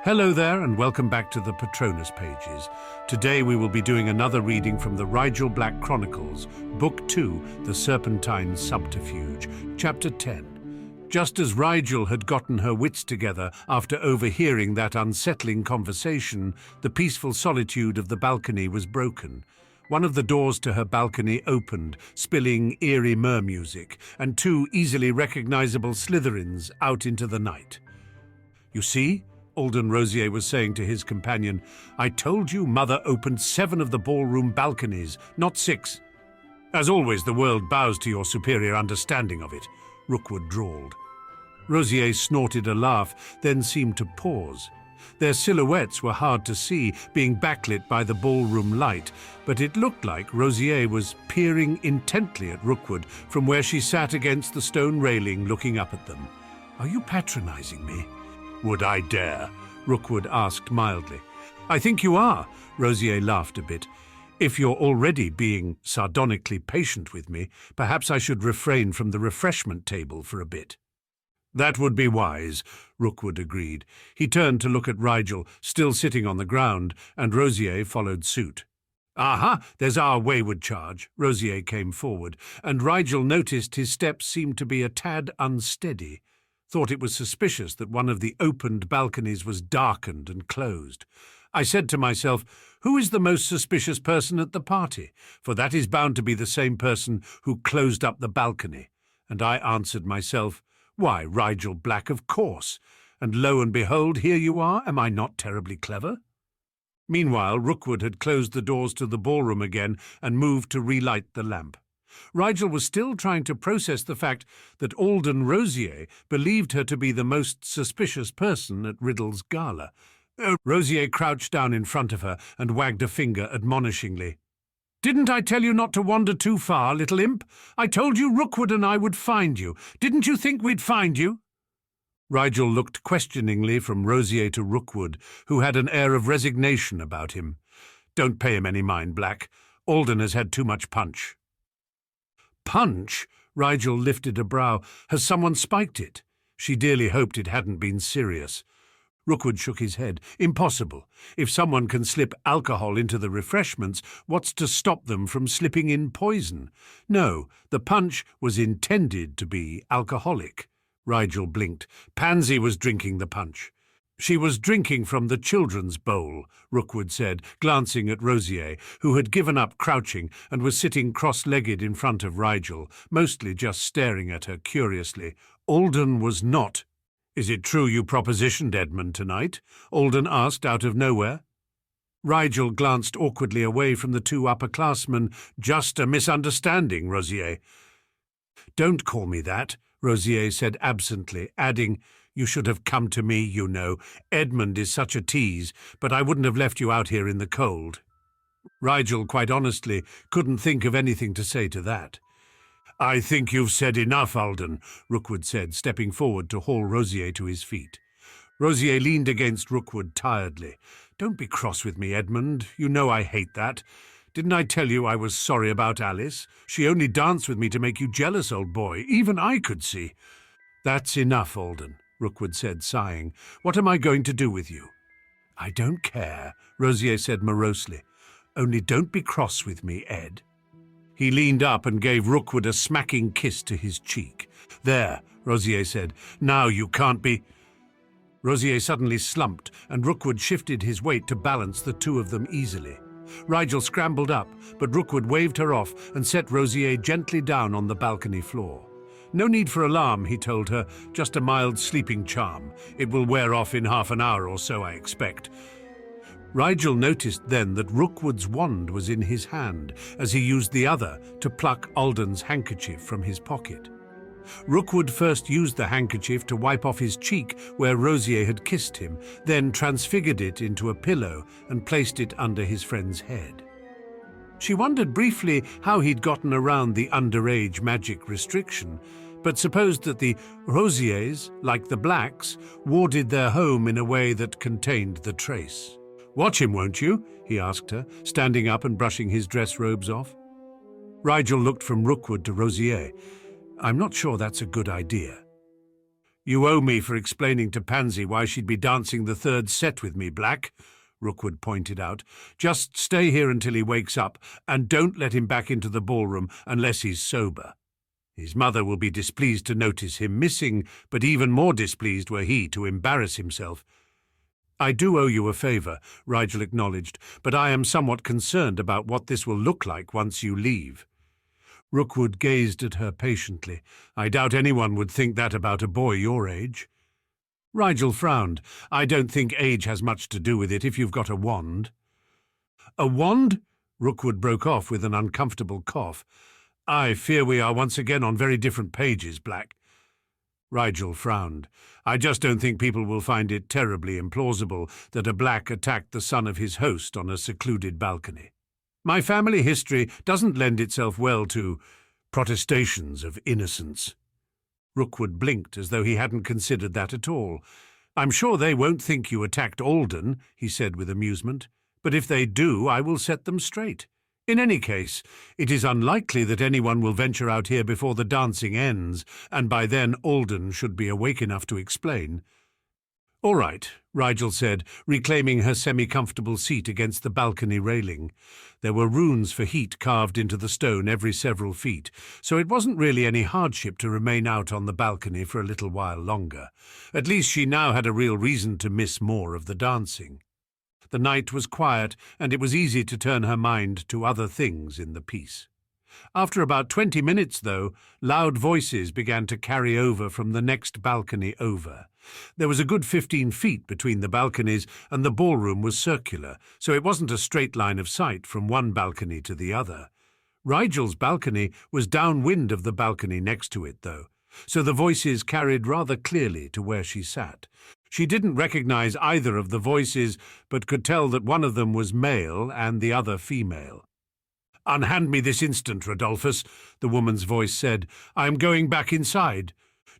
Hello there and welcome back to the Patronus pages. Today we will be doing another reading from the Rigel Black Chronicles, Book 2, The Serpentine Subterfuge, Chapter 10. Just as Rigel had gotten her wits together after overhearing that unsettling conversation, the peaceful solitude of the balcony was broken. One of the doors to her balcony opened, spilling eerie music, and two easily recognizable Slytherins out into the night. "You see?" Alden Rosier was saying to his companion, "I told you Mother opened 7 of the ballroom balconies, not 6. As always, the world bows to your superior understanding of it," Rookwood drawled. Rosier snorted a laugh, then seemed to pause. Their silhouettes were hard to see, being backlit by the ballroom light, but it looked like Rosier was peering intently at Rookwood from where she sat against the stone railing looking up at them. "Are you patronizing me?" "Would I dare?" Rookwood asked mildly. "I think you are," Rosier laughed a bit. "If you're already being sardonically patient with me, perhaps I should refrain from the refreshment table for a bit." "That would be wise," Rookwood agreed. He turned to look at Rigel, still sitting on the ground, and Rosier followed suit. "Aha, there's our wayward charge." Rosier came forward, and Rigel noticed his steps seemed to be a tad unsteady. Thought it was suspicious that one of the opened balconies was darkened and closed. I said to myself, who is the most suspicious person at the party? For that is bound to be the same person who closed up the balcony. And I answered myself, why, Rigel Black, of course. And lo and behold, here you are. Am I not terribly clever? Meanwhile, Rookwood had closed the doors to the ballroom again and moved to relight the lamp. Rigel was still trying to process the fact that Alden Rosier believed her to be the most suspicious person at Riddle's gala. Rosier crouched down in front of her and wagged a finger admonishingly. "Didn't I tell you not to wander too far, little imp? I told you Rookwood and I would find you. Didn't you think we'd find you?" Rigel looked questioningly from Rosier to Rookwood, who had an air of resignation about him. "Don't pay him any mind, Black. Alden has had too much punch." "Punch?" Rigel lifted a brow. "Has someone spiked it?" She dearly hoped it hadn't been serious. Rookwood shook his head. "Impossible. If someone can slip alcohol into the refreshments, what's to stop them from slipping in poison? No, the punch was intended to be alcoholic." Rigel blinked. "Pansy was drinking the punch." "She was drinking from the children's bowl," Rookwood said, glancing at Rosier, who had given up crouching and was sitting cross-legged in front of Rigel, mostly just staring at her curiously. "Alden was not." "Is it true you propositioned Edmund tonight?" Alden asked out of nowhere. Rigel glanced awkwardly away from the two upperclassmen. "Just a misunderstanding, Rosier." "Don't call me that," Rosier said absently, adding, "You should have come to me, you know. Edmund is such a tease, but I wouldn't have left you out here in the cold." Rigel, quite honestly, couldn't think of anything to say to that. "I think you've said enough, Alden," Rookwood said, stepping forward to haul Rosier to his feet. Rosier leaned against Rookwood tiredly. "Don't be cross with me, Edmund. You know I hate that. Didn't I tell you I was sorry about Alice? She only danced with me to make you jealous, old boy. Even I could see." "That's enough, Alden," Rookwood said, sighing. "What am I going to do with you?" "I don't care," Rosier said morosely. "Only don't be cross with me, Ed." He leaned up and gave Rookwood a smacking kiss to his cheek. "There," Rosier said. "Now you can't be—" Rosier suddenly slumped, and Rookwood shifted his weight to balance the two of them easily. Rigel scrambled up, but Rookwood waved her off and set Rosier gently down on the balcony floor. "No need for alarm," he told her, "just a mild sleeping charm. It will wear off in half an hour or so, I expect." Rigel noticed then that Rookwood's wand was in his hand, as he used the other to pluck Alden's handkerchief from his pocket. Rookwood first used the handkerchief to wipe off his cheek where Rosier had kissed him, then transfigured it into a pillow and placed it under his friend's head. She wondered briefly how he'd gotten around the underage magic restriction, but supposed that the Rosiers, like the Blacks, warded their home in a way that contained the trace. "Watch him, won't you?" he asked her, standing up and brushing his dress robes off. Rigel looked from Rookwood to Rosier. "I'm not sure that's a good idea." "You owe me for explaining to Pansy why she'd be dancing the third set with me, Black," Rookwood pointed out. "Just stay here until he wakes up, and don't let him back into the ballroom unless he's sober. His mother will be displeased to notice him missing, but even more displeased were he to embarrass himself." "I do owe you a favour," Rigel acknowledged, "but I am somewhat concerned about what this will look like once you leave." Rookwood gazed at her patiently. "I doubt anyone would think that about a boy your age." Rigel frowned. "I don't think age has much to do with it if you've got a wand." "A wand?" Rookwood broke off with an uncomfortable cough. "I fear we are once again on very different pages, Black." Rigel frowned. "I just don't think people will find it terribly implausible that a Black attacked the son of his host on a secluded balcony. My family history doesn't lend itself well to protestations of innocence." Rookwood blinked as though he hadn't considered that at all. "I'm sure they won't think you attacked Alden," he said with amusement. "But if they do, I will set them straight. In any case, it is unlikely that anyone will venture out here before the dancing ends, and by then Alden should be awake enough to explain." "All right," Rigel said, reclaiming her semi-comfortable seat against the balcony railing. There were runes for heat carved into the stone every several feet, so it wasn't really any hardship to remain out on the balcony for a little while longer. At least she now had a real reason to miss more of the dancing. The night was quiet, and it was easy to turn her mind to other things in the piece. After about 20 minutes, though, loud voices began to carry over from the next balcony over. There was a good 15 feet between the balconies, and the ballroom was circular, so it wasn't a straight line of sight from one balcony to the other. Rigel's balcony was downwind of the balcony next to it, though, so the voices carried rather clearly to where she sat. She didn't recognize either of the voices, but could tell that one of them was male and the other female. "Unhand me this instant, Rodolphus," the woman's voice said. "I am going back inside."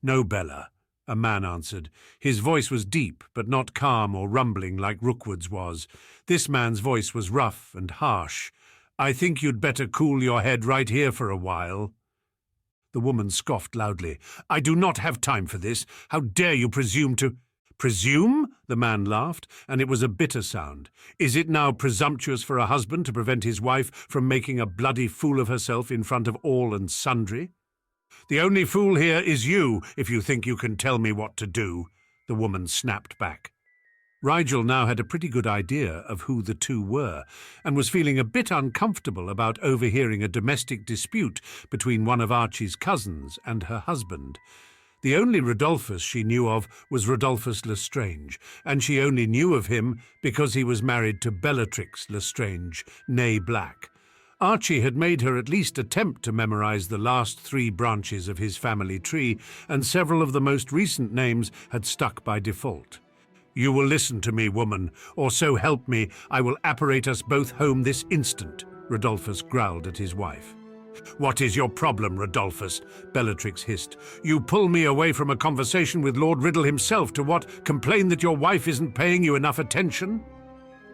"No, Bella," a man answered. His voice was deep, but not calm or rumbling like Rookwood's was. This man's voice was rough and harsh. "I think you'd better cool your head right here for a while." The woman scoffed loudly. "I do not have time for this. How dare you presume to—" "Presume?" the man laughed, and it was a bitter sound. "Is it now presumptuous for a husband to prevent his wife from making a bloody fool of herself in front of all and sundry? The only fool here is you, if you think you can tell me what to do," the woman snapped back. Rigel now had a pretty good idea of who the two were, and was feeling a bit uncomfortable about overhearing a domestic dispute between one of Archie's cousins and her husband. The only Rodolphus she knew of was Rodolphus Lestrange, and she only knew of him because he was married to Bellatrix Lestrange, née Black. Archie had made her at least attempt to memorize the last 3 branches of his family tree, and several of the most recent names had stuck by default. "You will listen to me, woman, or so help me, I will apparate us both home this instant," Rodolphus growled at his wife. "What is your problem, Rodolphus?" Bellatrix hissed. "You pull me away from a conversation with Lord Riddle himself to what? Complain that your wife isn't paying you enough attention?"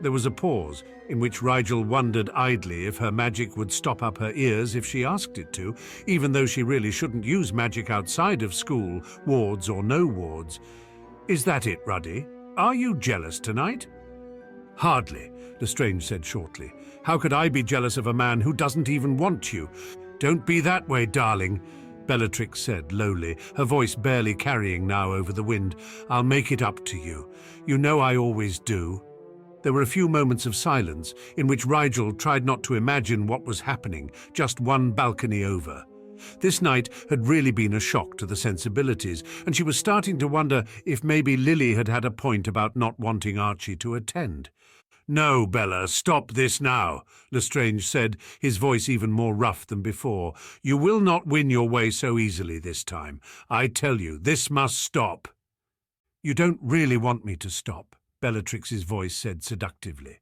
There was a pause, in which Rigel wondered idly if her magic would stop up her ears if she asked it to, even though she really shouldn't use magic outside of school, wards or no wards. "Is that it, Ruddy? Are you jealous tonight?" "Hardly," Lestrange said shortly. "How could I be jealous of a man who doesn't even want you?" "Don't be that way, darling," Bellatrix said lowly, her voice barely carrying now over the wind. "I'll make it up to you. You know I always do." There were a few moments of silence, in which Rigel tried not to imagine what was happening, just one balcony over. This night had really been a shock to the sensibilities, and she was starting to wonder if maybe Lily had had a point about not wanting Archie to attend. "No, Bella, stop this now," Lestrange said, his voice even more rough than before. "You will not win your way so easily this time. I tell you, this must stop." "You don't really want me to stop," Bellatrix's voice said seductively.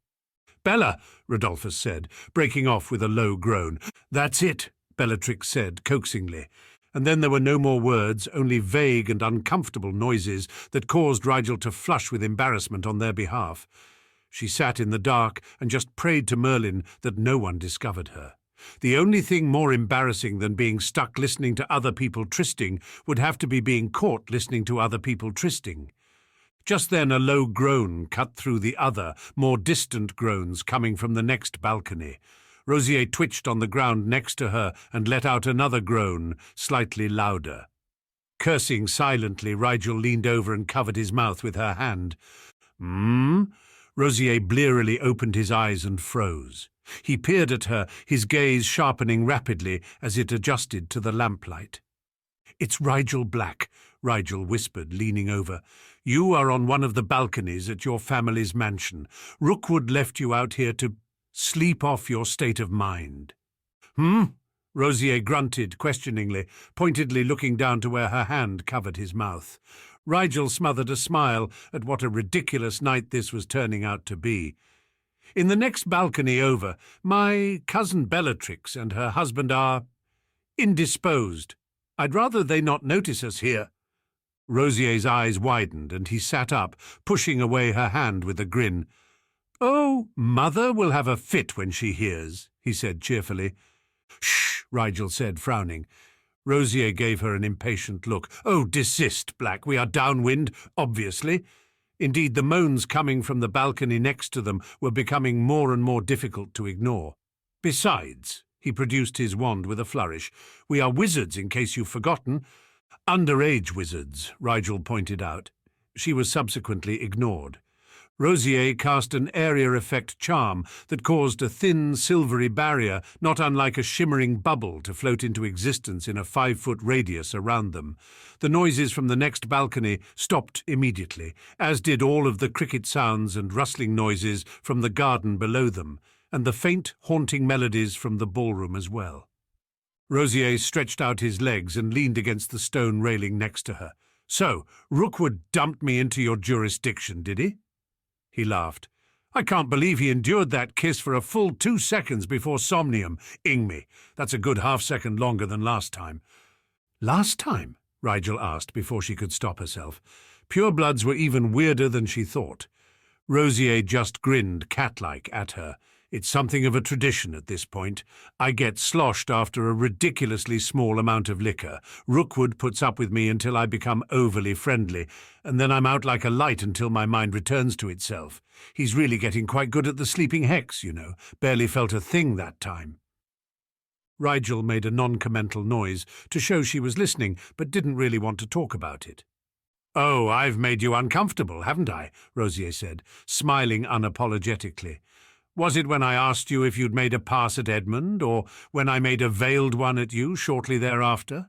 "Bella," Rodolphus said, breaking off with a low groan. "That's it," Bellatrix said coaxingly. And then there were no more words, only vague and uncomfortable noises that caused Rigel to flush with embarrassment on their behalf. She sat in the dark and just prayed to Merlin that no one discovered her. The only thing more embarrassing than being stuck listening to other people trysting would have to be being caught listening to other people trysting. Just then a low groan cut through the other, more distant groans coming from the next balcony. Rosier twitched on the ground next to her and let out another groan, slightly louder. Cursing silently, Rigel leaned over and covered his mouth with her hand. Rosier blearily opened his eyes and froze. He peered at her, his gaze sharpening rapidly as it adjusted to the lamplight. "It's Rigel Black," Rigel whispered, leaning over. "You are on one of the balconies at your family's mansion. Rookwood left you out here to sleep off your state of mind." Rosier grunted questioningly, pointedly looking down to where her hand covered his mouth. Rigel smothered a smile at what a ridiculous night this was turning out to be. "In the next balcony over, my cousin Bellatrix and her husband are indisposed. I'd rather they not notice us here." Rosier's eyes widened, and he sat up, pushing away her hand with a grin. "Oh, Mother will have a fit when she hears," he said cheerfully. "Shh," Rigel said, frowning. Rosier gave her an impatient look. "Oh, desist, Black. We are downwind, obviously." Indeed, the moans coming from the balcony next to them were becoming more and more difficult to ignore. "Besides," he produced his wand with a flourish, "we are wizards, in case you've forgotten." "Underage wizards," Rigel pointed out. She was subsequently ignored. Rosier cast an area effect charm that caused a thin, silvery barrier, not unlike a shimmering bubble, to float into existence in a 5-foot radius around them. The noises from the next balcony stopped immediately, as did all of the cricket sounds and rustling noises from the garden below them, and the faint, haunting melodies from the ballroom as well. Rosier stretched out his legs and leaned against the stone railing next to her. "So, Rookwood dumped me into your jurisdiction, did he?" He laughed. "I can't believe he endured that kiss for a full 2 seconds before somnium-ing me. That's a good half-second longer than last time." "Last time?" Rigel asked before she could stop herself. Purebloods were even weirder than she thought. Rosier just grinned cat-like at her. "It's something of a tradition at this point. I get sloshed after a ridiculously small amount of liquor. Rookwood puts up with me until I become overly friendly, and then I'm out like a light until my mind returns to itself. He's really getting quite good at the sleeping hex, you know. Barely felt a thing that time." Rigel made a non-committal noise to show she was listening, but didn't really want to talk about it. "Oh, I've made you uncomfortable, haven't I?" Rosier said, smiling unapologetically. "Was it when I asked you if you'd made a pass at Edmund, or when I made a veiled one at you shortly thereafter?"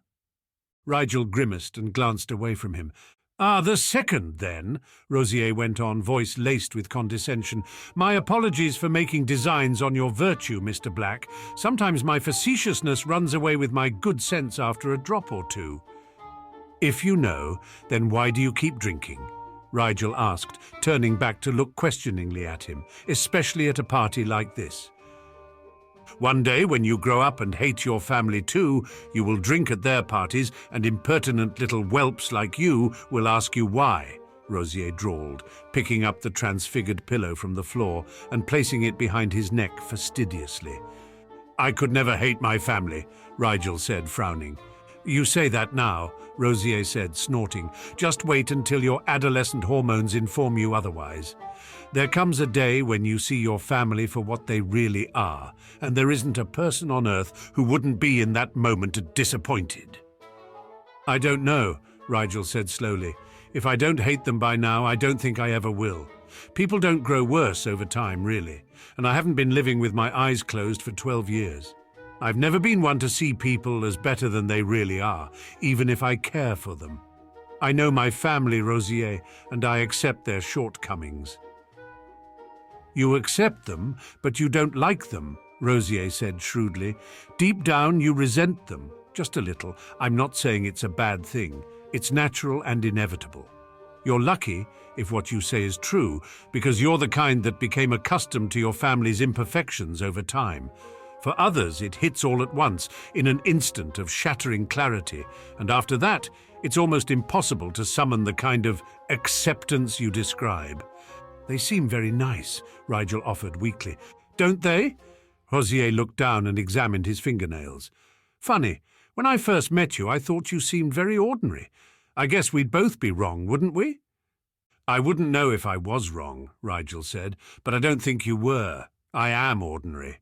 Rigel grimaced and glanced away from him. "Ah, the second, then," Rosier went on, voice laced with condescension. "My apologies for making designs on your virtue, Mr. Black. Sometimes my facetiousness runs away with my good sense after a drop or two." "If you know, then why do you keep drinking?" Rigel asked, turning back to look questioningly at him, especially at a party like this. "One day, when you grow up and hate your family too, you will drink at their parties, and impertinent little whelps like you will ask you why," Rosier drawled, picking up the transfigured pillow from the floor and placing it behind his neck fastidiously. "I could never hate my family," Rigel said, frowning. "You say that now," Rosier said, snorting. "Just wait until your adolescent hormones inform you otherwise. There comes a day when you see your family for what they really are, and there isn't a person on earth who wouldn't be in that moment disappointed." "I don't know," Rigel said slowly. "If I don't hate them by now, I don't think I ever will. People don't grow worse over time, really, and I haven't been living with my eyes closed for 12 years. I've never been one to see people as better than they really are, even if I care for them. I know my family, Rosier, and I accept their shortcomings." "You accept them, but you don't like them," Rosier said shrewdly. "Deep down you resent them, just a little. I'm not saying it's a bad thing. It's natural and inevitable. You're lucky, if what you say is true, because you're the kind that became accustomed to your family's imperfections over time. For others, it hits all at once, in an instant of shattering clarity, and after that, it's almost impossible to summon the kind of acceptance you describe." "They seem very nice," Rigel offered weakly. "Don't they?" Rosier looked down and examined his fingernails. Funny, when I first met you, I thought you seemed very ordinary. I guess we'd both be wrong, wouldn't we? I wouldn't know if I was wrong, Rigel said, but I don't think you were. I am ordinary.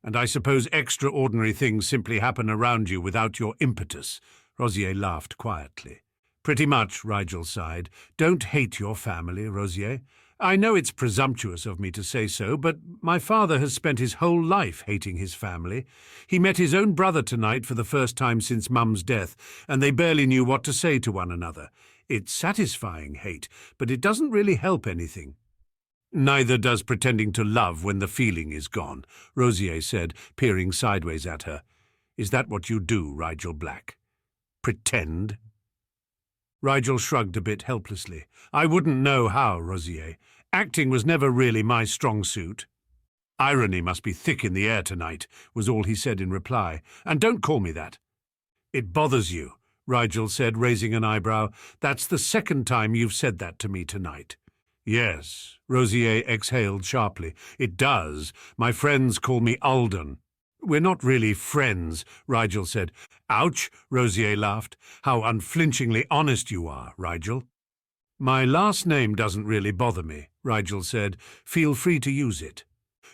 And I suppose extraordinary things simply happen around you without your impetus. Rosier laughed quietly. Pretty much, Rigel sighed. Don't hate your family, Rosier. I know it's presumptuous of me to say so, but my father has spent his whole life hating his family. He met his own brother tonight for the first time since Mum's death, and they barely knew what to say to one another. It's satisfying hate, but it doesn't really help anything. Neither does pretending to love when the feeling is gone, Rosier said, peering sideways at her. Is that what you do, Rigel Black? Pretend? Rigel shrugged a bit helplessly. I wouldn't know how, Rosier. Acting was never really my strong suit. Irony must be thick in the air tonight, was all he said in reply. And don't call me that. It bothers you, Rigel said, raising an eyebrow. That's the second time you've said that to me tonight. Yes, Rosier exhaled sharply. It does. My friends call me Alden. We're not really friends, Rigel said. Ouch, Rosier laughed. How unflinchingly honest you are, Rigel. My last name doesn't really bother me, Rigel said. Feel free to use it.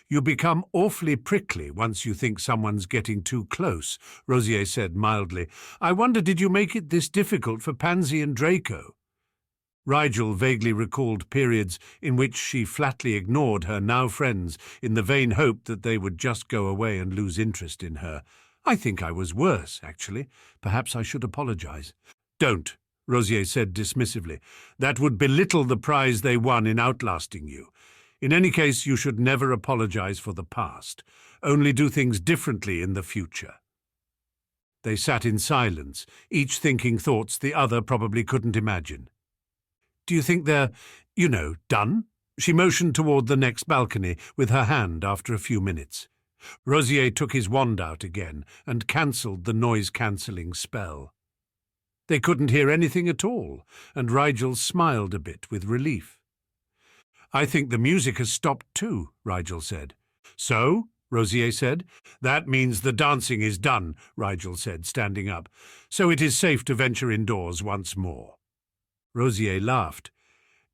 You become awfully prickly once you think someone's getting too close, Rosier said mildly. I wonder, did you make it this difficult for Pansy and Draco? Rigel vaguely recalled periods in which she flatly ignored her now friends in the vain hope that they would just go away and lose interest in her. I think I was worse, actually. Perhaps I should apologize. Don't, Rosier said dismissively. That would belittle the prize they won in outlasting you. In any case, you should never apologize for the past. Only do things differently in the future. They sat in silence, each thinking thoughts the other probably couldn't imagine. Do you think they're, done? She motioned toward the next balcony with her hand after a few minutes. Rosier took his wand out again and cancelled the noise-cancelling spell. They couldn't hear anything at all, and Rigel smiled a bit with relief. I think the music has stopped too, Rigel said. So? Rosier said. That means the dancing is done, Rigel said, standing up. So it is safe to venture indoors once more. Rosier laughed.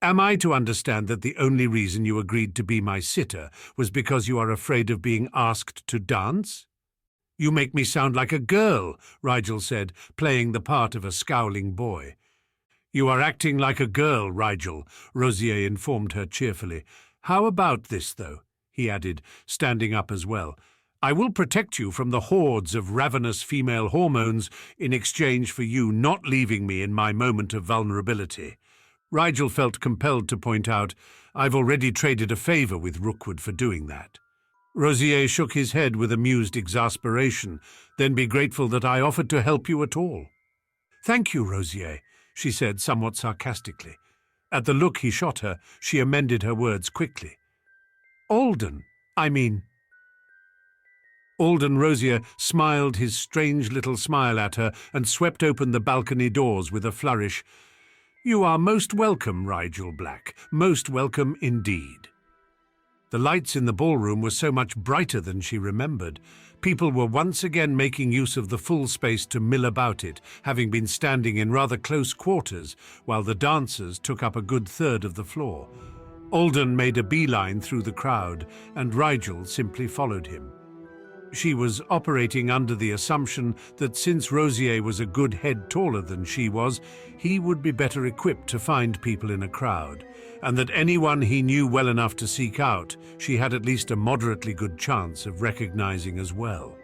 Am I to understand that the only reason you agreed to be my sitter was because you are afraid of being asked to dance? You make me sound like a girl, Rigel said, playing the part of a scowling boy. You are acting like a girl, Rigel, Rosier informed her cheerfully. How about this, though? He added, standing up as well. I will protect you from the hordes of ravenous female hormones in exchange for you not leaving me in my moment of vulnerability. Rigel felt compelled to point out, I've already traded a favour with Rookwood for doing that. Rosier shook his head with amused exasperation, then be grateful that I offered to help you at all. Thank you, Rosier, she said somewhat sarcastically. At the look he shot her, she amended her words quickly. Alden, Alden Rosier smiled his strange little smile at her and swept open the balcony doors with a flourish. You are most welcome, Rigel Black, most welcome indeed. The lights in the ballroom were so much brighter than she remembered. People were once again making use of the full space to mill about it, having been standing in rather close quarters, while the dancers took up a good third of the floor. Alden made a beeline through the crowd, and Rigel simply followed him. She was operating under the assumption that since Rosier was a good head taller than she was, he would be better equipped to find people in a crowd, and that anyone he knew well enough to seek out, she had at least a moderately good chance of recognizing as well.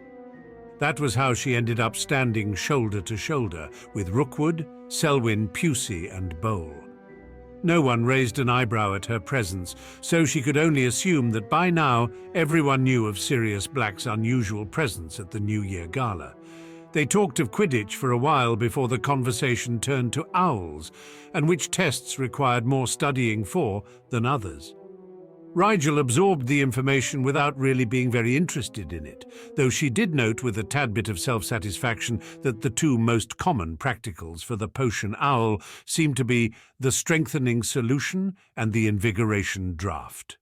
That was how she ended up standing shoulder to shoulder with Rookwood, Selwyn, Pusey, and Bowl. No one raised an eyebrow at her presence, so she could only assume that by now everyone knew of Sirius Black's unusual presence at the New Year Gala. They talked of Quidditch for a while before the conversation turned to owls, and which tests required more studying for than others. Rigel absorbed the information without really being very interested in it, though she did note with a tad bit of self-satisfaction that the two most common practicals for the potion owl seemed to be the strengthening solution and the invigoration draught.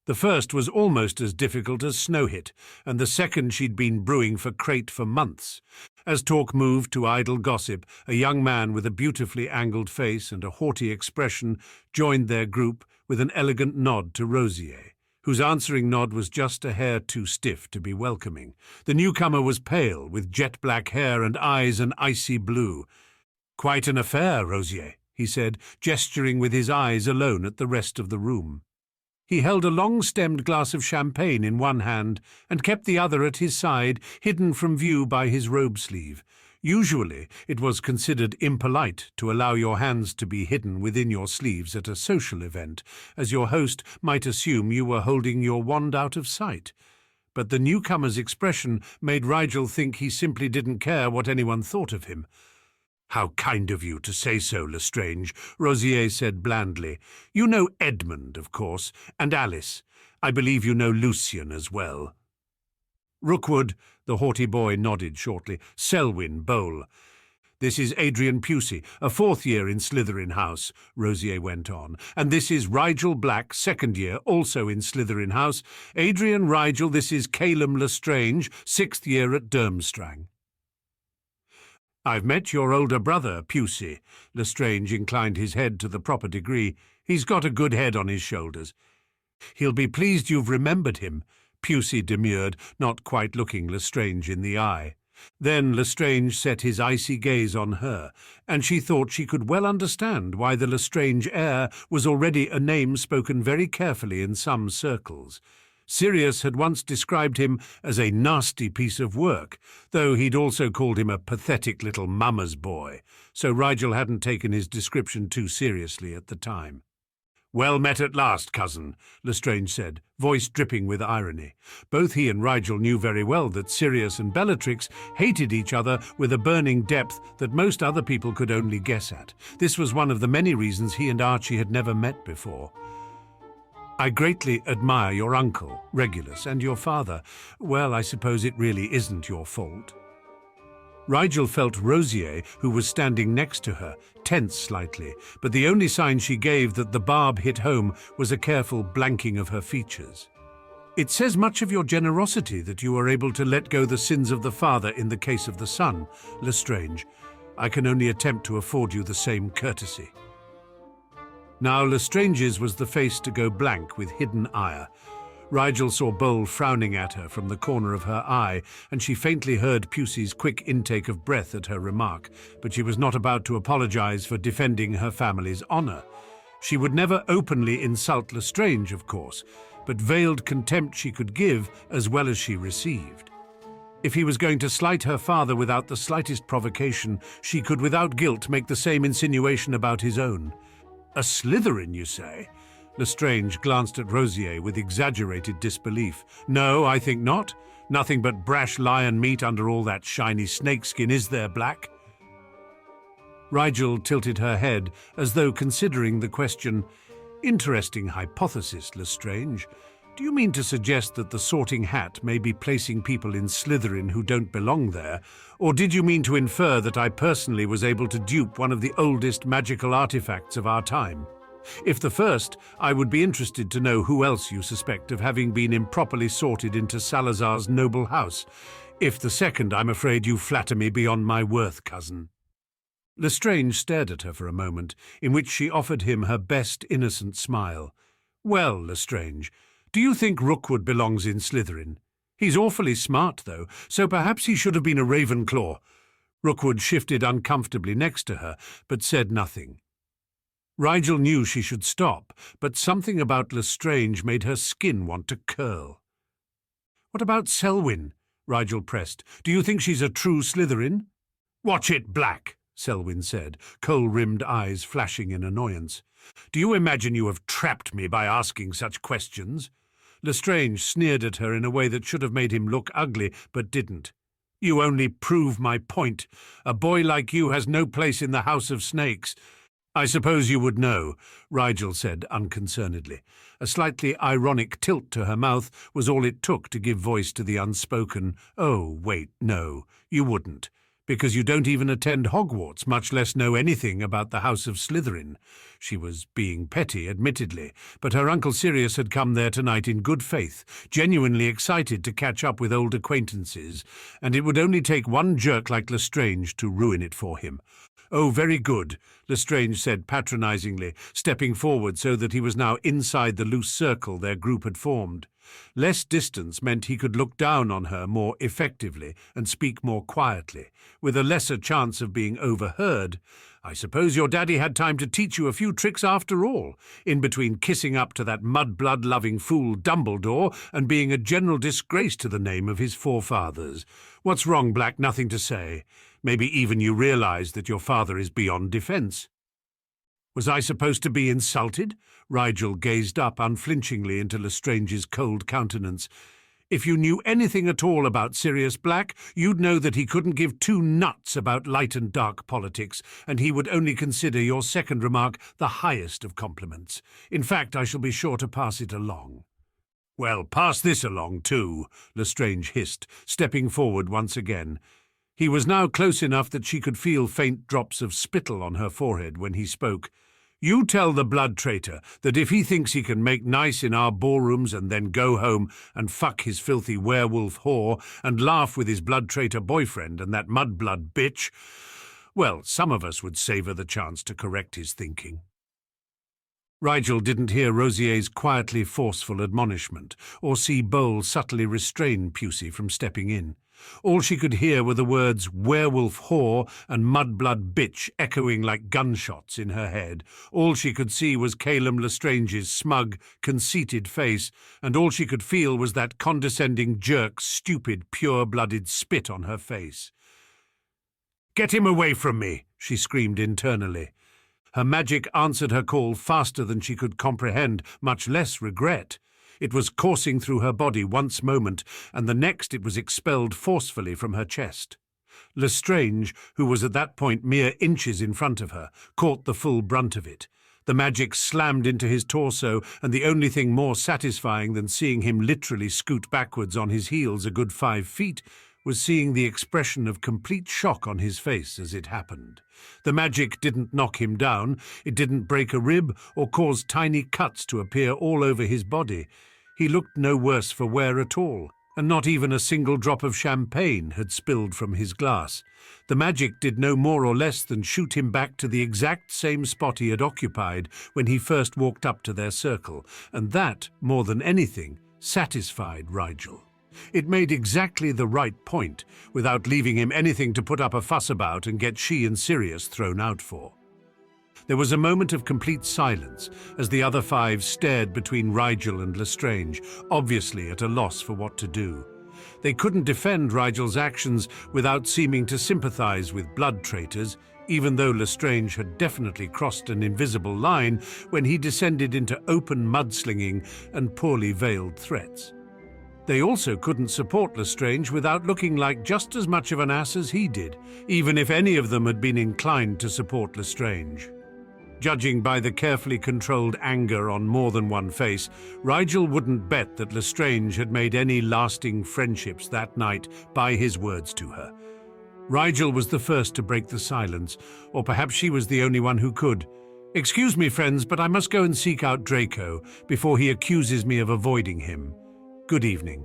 The first was almost as difficult as Snow-Hit, and the second she'd been brewing for Crate for months. As talk moved to idle gossip, a young man with a beautifully angled face and a haughty expression joined their group with an elegant nod to Rosier, whose answering nod was just a hair too stiff to be welcoming. The newcomer was pale, with jet-black hair and eyes an icy blue. "Quite an affair, Rosier," he said, gesturing with his eyes alone at the rest of the room. He held a long-stemmed glass of champagne in one hand and kept the other at his side, hidden from view by his robe sleeve. Usually, it was considered impolite to allow your hands to be hidden within your sleeves at a social event, as your host might assume you were holding your wand out of sight. But the newcomer's expression made Rigel think he simply didn't care what anyone thought of him. "How kind of you to say so, Lestrange," Rosier said blandly. "You know Edmund, of course, and Alice. I believe you know Lucian as well." "Rookwood," the haughty boy nodded shortly. "Selwyn, Bowl. This is Adrian Pusey, a 4th year in Slytherin House," Rosier went on. "And this is Rigel Black, 2nd year, also in Slytherin House. Adrian Rigel, this is Calum Lestrange, 6th year at Durmstrang." "I've met your older brother, Pusey." Lestrange inclined his head to the proper degree. "He's got a good head on his shoulders." "He'll be pleased you've remembered him," Pusey demurred, not quite looking Lestrange in the eye. Then Lestrange set his icy gaze on her, and she thought she could well understand why the Lestrange heir was already a name spoken very carefully in some circles. Sirius had once described him as a nasty piece of work, though he'd also called him a pathetic little mama's boy, so Rigel hadn't taken his description too seriously at the time. "Well met at last, cousin," Lestrange said, voice dripping with irony. Both he and Rigel knew very well that Sirius and Bellatrix hated each other with a burning depth that most other people could only guess at. This was one of the many reasons he and Archie had never met before. "I greatly admire your uncle, Regulus, and your father. Well, I suppose it really isn't your fault." Rigel felt Rosier, who was standing next to her, tense slightly, but the only sign she gave that the barb hit home was a careful blanking of her features. "It says much of your generosity that you are able to let go the sins of the father in the case of the son, Lestrange. I can only attempt to afford you the same courtesy." Now Lestrange's was the face to go blank with hidden ire. Rigel saw Bowl frowning at her from the corner of her eye, and she faintly heard Pusey's quick intake of breath at her remark, but she was not about to apologize for defending her family's honor. She would never openly insult Lestrange, of course, but veiled contempt she could give as well as she received. If he was going to slight her father without the slightest provocation, she could without guilt make the same insinuation about his own. "A Slytherin, you say?" Lestrange glanced at Rosier with exaggerated disbelief. "No, I think not. Nothing but brash lion meat under all that shiny snakeskin, is there, Black?" Rigel tilted her head as though considering the question. "Interesting hypothesis, Lestrange. Do you mean to suggest that the Sorting Hat may be placing people in Slytherin who don't belong there, or did you mean to infer that I personally was able to dupe one of the oldest magical artifacts of our time? If the first, I would be interested to know who else you suspect of having been improperly sorted into Salazar's noble house. If the second, I'm afraid you flatter me beyond my worth, cousin." Lestrange stared at her for a moment, in which she offered him her best innocent smile. "Well, Lestrange, do you think Rookwood belongs in Slytherin? He's awfully smart, though, so perhaps he should have been a Ravenclaw." Rookwood shifted uncomfortably next to her, but said nothing. Rigel knew she should stop, but something about Lestrange made her skin want to curl. "What about Selwyn?" Rigel pressed. "Do you think she's a true Slytherin?" "Watch it, Black," Selwyn said, kohl-rimmed eyes flashing in annoyance. "Do you imagine you have trapped me by asking such questions?" Lestrange sneered at her in a way that should have made him look ugly, but didn't. "You only prove my point. A boy like you has no place in the House of Snakes." "I suppose you would know," Rigel said unconcernedly. A slightly ironic tilt to her mouth was all it took to give voice to the unspoken, "Oh, wait, no, you wouldn't. Because you don't even attend Hogwarts, much less know anything about the House of Slytherin. She was being petty, admittedly, but her Uncle Sirius had come there tonight in good faith, genuinely excited to catch up with old acquaintances, and it would only take one jerk like Lestrange to ruin it for him. "Oh, very good," Lestrange said patronizingly, stepping forward so that he was now inside the loose circle their group had formed. Less distance meant he could look down on her more effectively and speak more quietly, with a lesser chance of being overheard. "I suppose your daddy had time to teach you a few tricks after all, in between kissing up to that mud-blood-loving fool Dumbledore and being a general disgrace to the name of his forefathers. What's wrong, Black? Nothing to say. Maybe even you realize that your father is beyond defense." "Was I supposed to be insulted?" Rigel gazed up unflinchingly into Lestrange's cold countenance. "If you knew anything at all about Sirius Black, you'd know that he couldn't give two nuts about light and dark politics, and he would only consider your second remark the highest of compliments. In fact, I shall be sure to pass it along." "Well, pass this along too," Lestrange hissed, stepping forward once again. He was now close enough that she could feel faint drops of spittle on her forehead when he spoke. "You tell the blood traitor that if he thinks he can make nice in our ballrooms and then go home and fuck his filthy werewolf whore and laugh with his blood traitor boyfriend and that mudblood bitch, well, some of us would savour the chance to correct his thinking." Rigel didn't hear Rosier's quietly forceful admonishment or see Bole subtly restrain Pusey from stepping in. All she could hear were the words werewolf whore and mudblood bitch echoing like gunshots in her head. All she could see was Calum Lestrange's smug, conceited face, and all she could feel was that condescending jerk's stupid, pure-blooded spit on her face. "Get him away from me!" she screamed internally. Her magic answered her call faster than she could comprehend, much less regret. It was coursing through her body once moment, and the next it was expelled forcefully from her chest. Lestrange, who was at that point mere inches in front of her, caught the full brunt of it. The magic slammed into his torso, and the only thing more satisfying than seeing him literally scoot backwards on his heels a good 5 feet was seeing the expression of complete shock on his face as it happened. The magic didn't knock him down, it didn't break a rib or cause tiny cuts to appear all over his body. He looked no worse for wear at all, and not even a single drop of champagne had spilled from his glass. The magic did no more or less than shoot him back to the exact same spot he had occupied when he first walked up to their circle, and that, more than anything, satisfied Rigel. It made exactly the right point, without leaving him anything to put up a fuss about and get she and Sirius thrown out for. There was a moment of complete silence as the other 5 stared between Rigel and Lestrange, obviously at a loss for what to do. They couldn't defend Rigel's actions without seeming to sympathize with blood traitors, even though Lestrange had definitely crossed an invisible line when he descended into open mudslinging and poorly veiled threats. They also couldn't support Lestrange without looking like just as much of an ass as he did, even if any of them had been inclined to support Lestrange. Judging by the carefully controlled anger on more than one face, Rigel wouldn't bet that Lestrange had made any lasting friendships that night by his words to her. Rigel was the first to break the silence, or perhaps she was the only one who could. "Excuse me, friends, but I must go and seek out Draco before he accuses me of avoiding him. Good evening."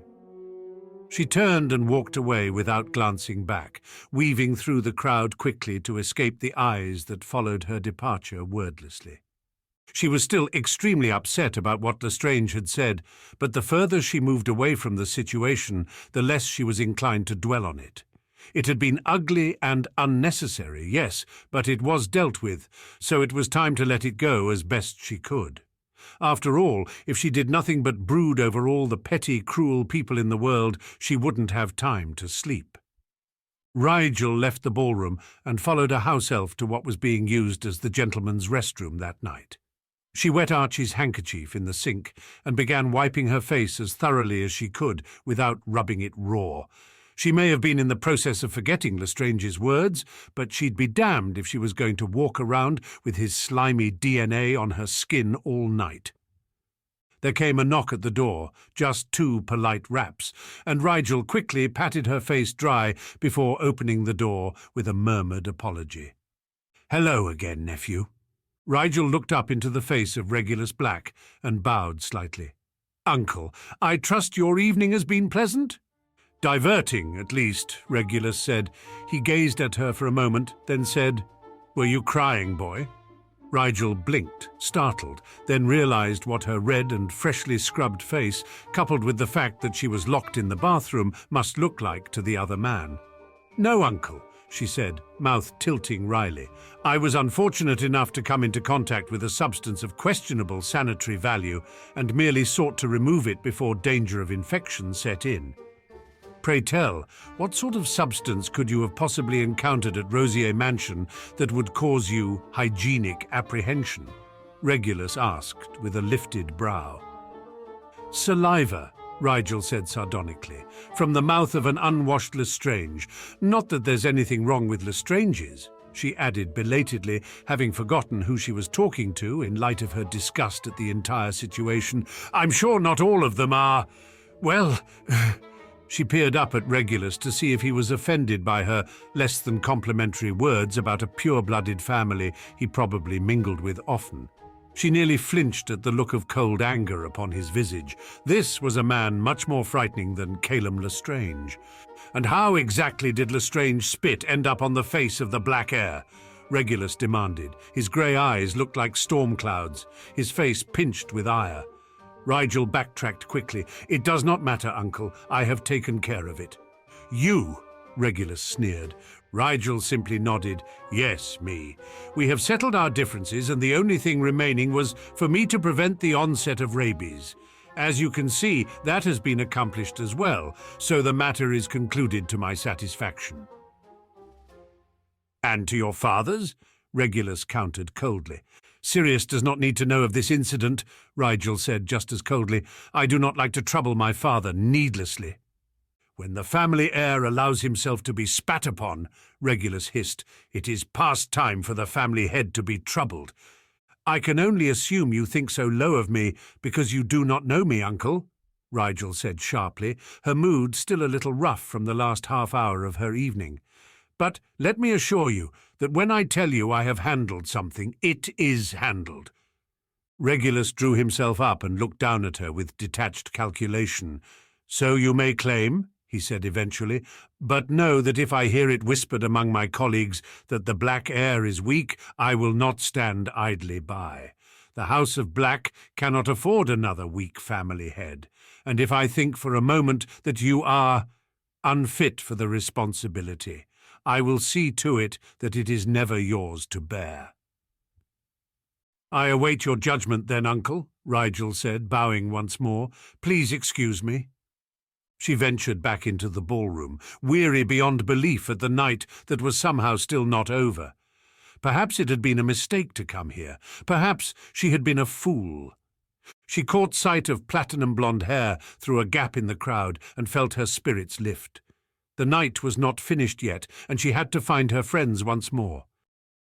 She turned and walked away without glancing back, weaving through the crowd quickly to escape the eyes that followed her departure wordlessly. She was still extremely upset about what Lestrange had said, but the further she moved away from the situation, the less she was inclined to dwell on it. It had been ugly and unnecessary, yes, but it was dealt with, so it was time to let it go as best she could. After all, if she did nothing but brood over all the petty, cruel people in the world, she wouldn't have time to sleep. Rigel left the ballroom and followed a house elf to what was being used as the gentleman's restroom that night. She wet Archie's handkerchief in the sink and began wiping her face as thoroughly as she could without rubbing it raw. She may have been in the process of forgetting Lestrange's words, but she'd be damned if she was going to walk around with his slimy DNA on her skin all night. There came a knock at the door, just 2 polite raps, and Rigel quickly patted her face dry before opening the door with a murmured apology. "Hello again, nephew." Rigel looked up into the face of Regulus Black and bowed slightly. "Uncle, I trust your evening has been pleasant?" "Diverting, at least," Regulus said. He gazed at her for a moment, then said, "Were you crying, boy?" Rigel blinked, startled, then realized what her red and freshly scrubbed face, coupled with the fact that she was locked in the bathroom, must look like to the other man. "No, uncle," she said, mouth tilting wryly. "I was unfortunate enough to come into contact with a substance of questionable sanitary value and merely sought to remove it before danger of infection set in." "Pray tell, what sort of substance could you have possibly encountered at Rosier Mansion that would cause you hygienic apprehension?" Regulus asked with a lifted brow. "Saliva," Rigel said sardonically, "from the mouth of an unwashed Lstrange. Not that there's anything wrong with Lestranges," she added belatedly, having forgotten who she was talking to in light of her disgust at the entire situation. "I'm sure not all of them are, well..." She peered up at Regulus to see if he was offended by her less-than-complimentary words about a pure-blooded family he probably mingled with often. She nearly flinched at the look of cold anger upon his visage. This was a man much more frightening than Calum Lestrange. "And how exactly did Lestrange spit end up on the face of the black air?" Regulus demanded. His grey eyes looked like storm clouds, his face pinched with ire. Rigel backtracked quickly. "It does not matter, uncle. I have taken care of it." "You?" Regulus sneered. Rigel simply nodded. "Yes, me. We have settled our differences, and the only thing remaining was for me to prevent the onset of rabies. As you can see, that has been accomplished as well, so the matter is concluded to my satisfaction." "And to your father's?" Regulus countered coldly. "Sirius does not need to know of this incident," Rigel said just as coldly. "I do not like to trouble my father needlessly." "When the family heir allows himself to be spat upon," Regulus hissed, "it is past time for the family head to be troubled." "I can only assume you think so low of me because you do not know me, uncle," Rigel said sharply, her mood still a little rough from the last half-hour of her evening. "But let me assure you that when I tell you I have handled something, it is handled." Regulus drew himself up and looked down at her with detached calculation. "So you may claim," he said eventually, "but know that if I hear it whispered among my colleagues that the Black heir is weak, I will not stand idly by. The House of Black cannot afford another weak family head, and if I think for a moment that you are unfit for the responsibility, I will see to it that it is never yours to bear." "I await your judgment then, uncle," Rigel said, bowing once more. "Please excuse me." She ventured back into the ballroom, weary beyond belief at the night that was somehow still not over. Perhaps it had been a mistake to come here. Perhaps she had been a fool. She caught sight of platinum-blonde hair through a gap in the crowd and felt her spirits lift. The night was not finished yet, and she had to find her friends once more.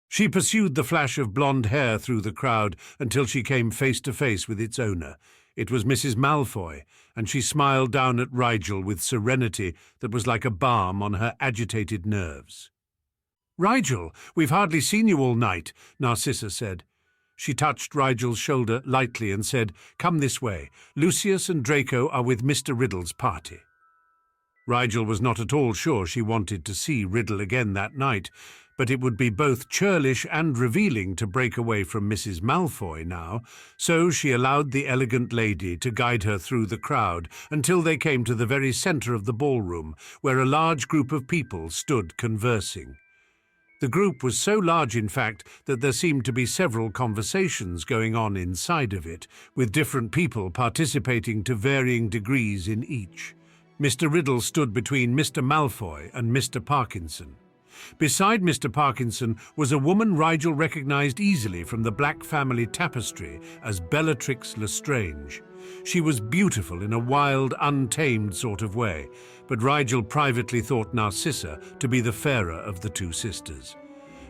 She pursued the flash of blonde hair through the crowd until she came face to face with its owner. It was Mrs. Malfoy, and she smiled down at Rigel with serenity that was like a balm on her agitated nerves. "Rigel, we've hardly seen you all night," Narcissa said. She touched Rigel's shoulder lightly and said, "Come this way. Lucius and Draco are with Mr. Riddle's party." Rigel was not at all sure she wanted to see Riddle again that night, but it would be both churlish and revealing to break away from Mrs. Malfoy now, so she allowed the elegant lady to guide her through the crowd until they came to the very centre of the ballroom, where a large group of people stood conversing. The group was so large, in fact, that there seemed to be several conversations going on inside of it, with different people participating to varying degrees in each. Mr. Riddle stood between Mr. Malfoy and Mr. Parkinson. Beside Mr. Parkinson was a woman Rigel recognized easily from the Black family tapestry as Bellatrix Lestrange. She was beautiful in a wild, untamed sort of way, but Rigel privately thought Narcissa to be the fairer of the two sisters.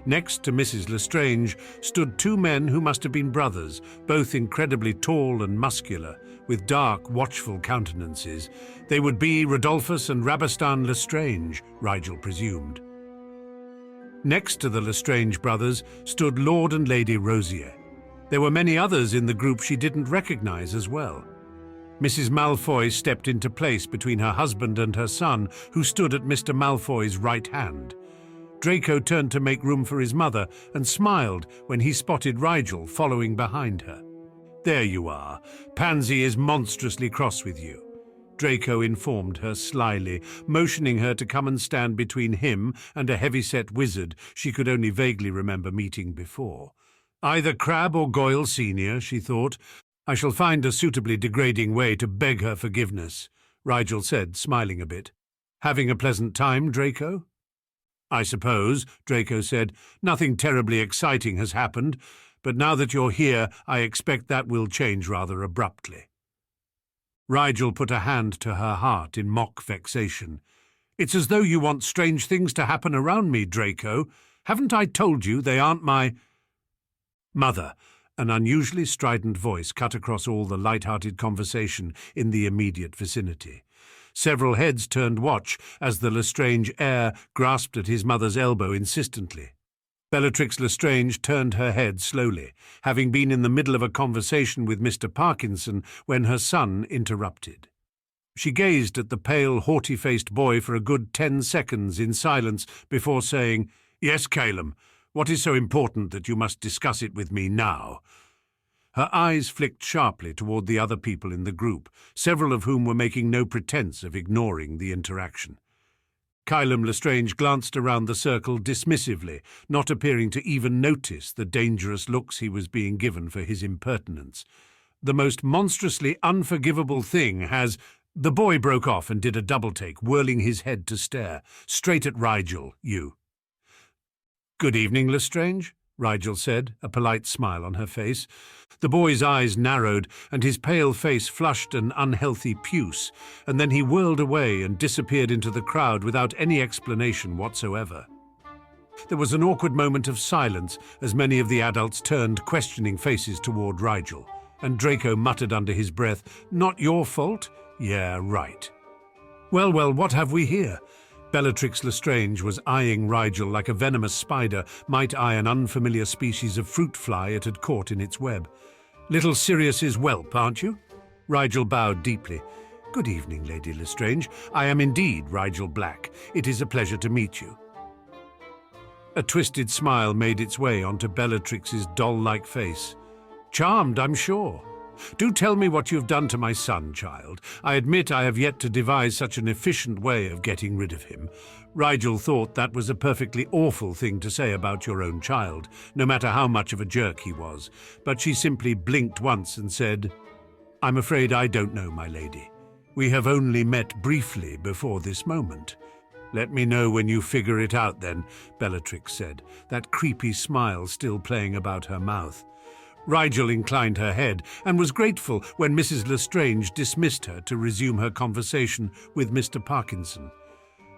Next to Mrs. Lestrange stood two men who must have been brothers, both incredibly tall and muscular, with dark, watchful countenances. They would be Rodolphus and Rabastan Lestrange, Rigel presumed. Next to the Lestrange brothers stood Lord and Lady Rosier. There were many others in the group she didn't recognize as well. Mrs. Malfoy stepped into place between her husband and her son, who stood at Mr. Malfoy's right hand. Draco turned to make room for his mother and smiled when he spotted Rigel following behind her. "There you are. Pansy is monstrously cross with you," Draco informed her slyly, motioning her to come and stand between him and a heavy-set wizard she could only vaguely remember meeting before. "Either Crabbe or Goyle Senior," she thought. "I shall find a suitably degrading way to beg her forgiveness," Rigel said, smiling a bit. "Having a pleasant time, Draco?" "I suppose," Draco said. "Nothing terribly exciting has happened, but now that you're here, I expect that will change rather abruptly." Rigel put a hand to her heart in mock vexation. "It's as though you want strange things to happen around me, Draco. Haven't I told you they aren't my—" "Mother," an unusually strident voice cut across all the light-hearted conversation in the immediate vicinity. Several heads turned watch as the Lestrange heir grasped at his mother's elbow insistently. Bellatrix Lestrange turned her head slowly, having been in the middle of a conversation with Mr. Parkinson when her son interrupted. She gazed at the pale, haughty-faced boy for a good 10 seconds in silence before saying, "Yes, Calum, what is so important that you must discuss it with me now?" Her eyes flicked sharply toward the other people in the group, several of whom were making no pretense of ignoring the interaction. Calum Lestrange glanced around the circle dismissively, not appearing to even notice the dangerous looks he was being given for his impertinence. "The most monstrously unforgivable thing has—" The boy broke off and did a double-take, whirling his head to stare, straight at Rigel, you. "Good evening, Lestrange," Rigel said, a polite smile on her face. The boy's eyes narrowed, and his pale face flushed an unhealthy puce, and then he whirled away and disappeared into the crowd without any explanation whatsoever. There was an awkward moment of silence as many of the adults turned questioning faces toward Rigel, and Draco muttered under his breath, "Not your fault? Yeah, right." Well, what have we here?" Bellatrix Lestrange was eyeing Rigel like a venomous spider might eye an unfamiliar species of fruit fly it had caught in its web. "Little Sirius's whelp, aren't you?" Rigel bowed deeply. "Good evening, Lady Lestrange. I am indeed Rigel Black. It is a pleasure to meet you." A twisted smile made its way onto Bellatrix's doll-like face. "Charmed, I'm sure. Do tell me what you've done to my son, child. I admit I have yet to devise such an efficient way of getting rid of him." Rigel thought that was a perfectly awful thing to say about your own child, no matter how much of a jerk he was, but she simply blinked once and said, "I'm afraid I don't know, my lady. We have only met briefly before this moment." "Let me know when you figure it out then," Bellatrix said, that creepy smile still playing about her mouth. Rigel inclined her head and was grateful when Mrs. Lestrange dismissed her to resume her conversation with Mr. Parkinson.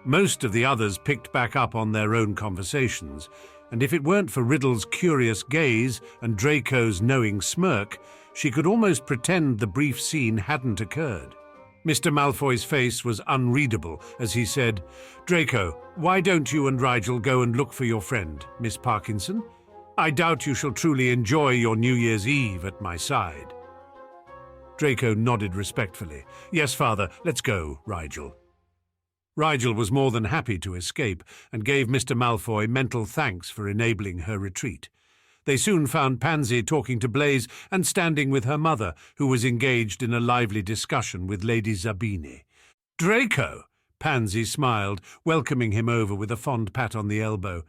Most of the others picked back up on their own conversations, and if it weren't for Riddle's curious gaze and Draco's knowing smirk, she could almost pretend the brief scene hadn't occurred. Mr. Malfoy's face was unreadable as he said, "Draco, why don't you and Rigel go and look for your friend, Miss Parkinson? I doubt you shall truly enjoy your New Year's Eve at my side." Draco nodded respectfully. "Yes, Father, let's go, Rigel." Rigel was more than happy to escape and gave Mr. Malfoy mental thanks for enabling her retreat. They soon found Pansy talking to Blaise and standing with her mother, who was engaged in a lively discussion with Lady Zabini. "Draco!" Pansy smiled, welcoming him over with a fond pat on the elbow.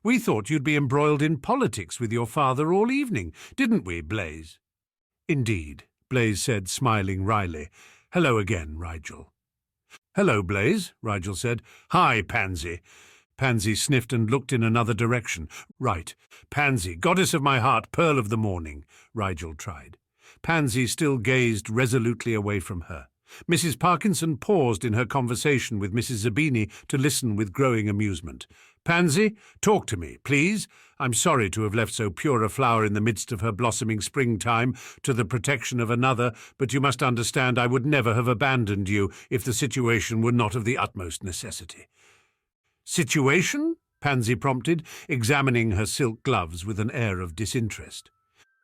"We thought you'd be embroiled in politics with your father all evening, didn't we, Blaise?" "Indeed," Blaise said, smiling wryly. "Hello again, Rigel." "Hello, Blaise," Rigel said. "Hi, Pansy." Pansy sniffed and looked in another direction. "Right. Pansy, goddess of my heart, pearl of the morning," Rigel tried. Pansy still gazed resolutely away from her. Mrs. Parkinson paused in her conversation with Mrs. Zabini to listen with growing amusement. Pansy, talk to me, please. I'm sorry to have left so pure a flower in the midst of her blossoming springtime to the protection of another, but you must understand I would never have abandoned you if the situation were not of the utmost necessity." "Situation?" Pansy prompted, examining her silk gloves with an air of disinterest.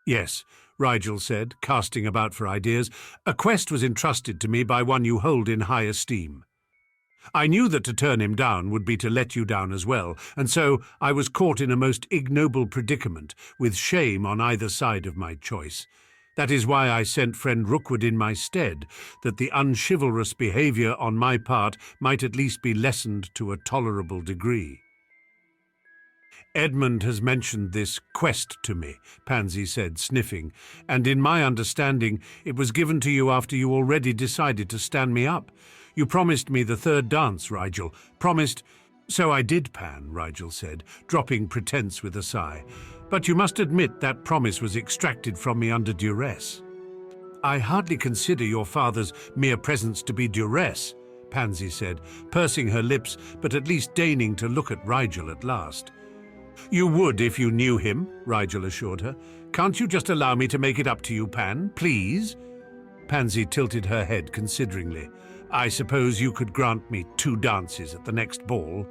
"Yes," Rigel said, casting about for ideas. "A quest was entrusted to me by one you hold in high esteem. I knew that to turn him down would be to let you down as well, and so I was caught in a most ignoble predicament, with shame on either side of my choice. That is why I sent friend Rookwood in my stead, that the unchivalrous behaviour on my part might at least be lessened to a tolerable degree." "Edmund has mentioned this quest to me," Pansy said, sniffing, "and in my understanding it was given to you after you already decided to stand me up. You promised me the third dance, Rigel. Promised—" "So I did, Pan," Rigel said, dropping Pretense with a sigh. "But you must admit that promise was extracted from me under duress." "I hardly consider your father's mere presence to be duress," Pansy said, pursing her lips, but at least deigning to look at Rigel at last. "You would if you knew him," Rigel assured her. "Can't you just allow me to make it up to you, Pan, please?" Pansy tilted her head consideringly. "I suppose you could grant me 2 dances at the next ball?"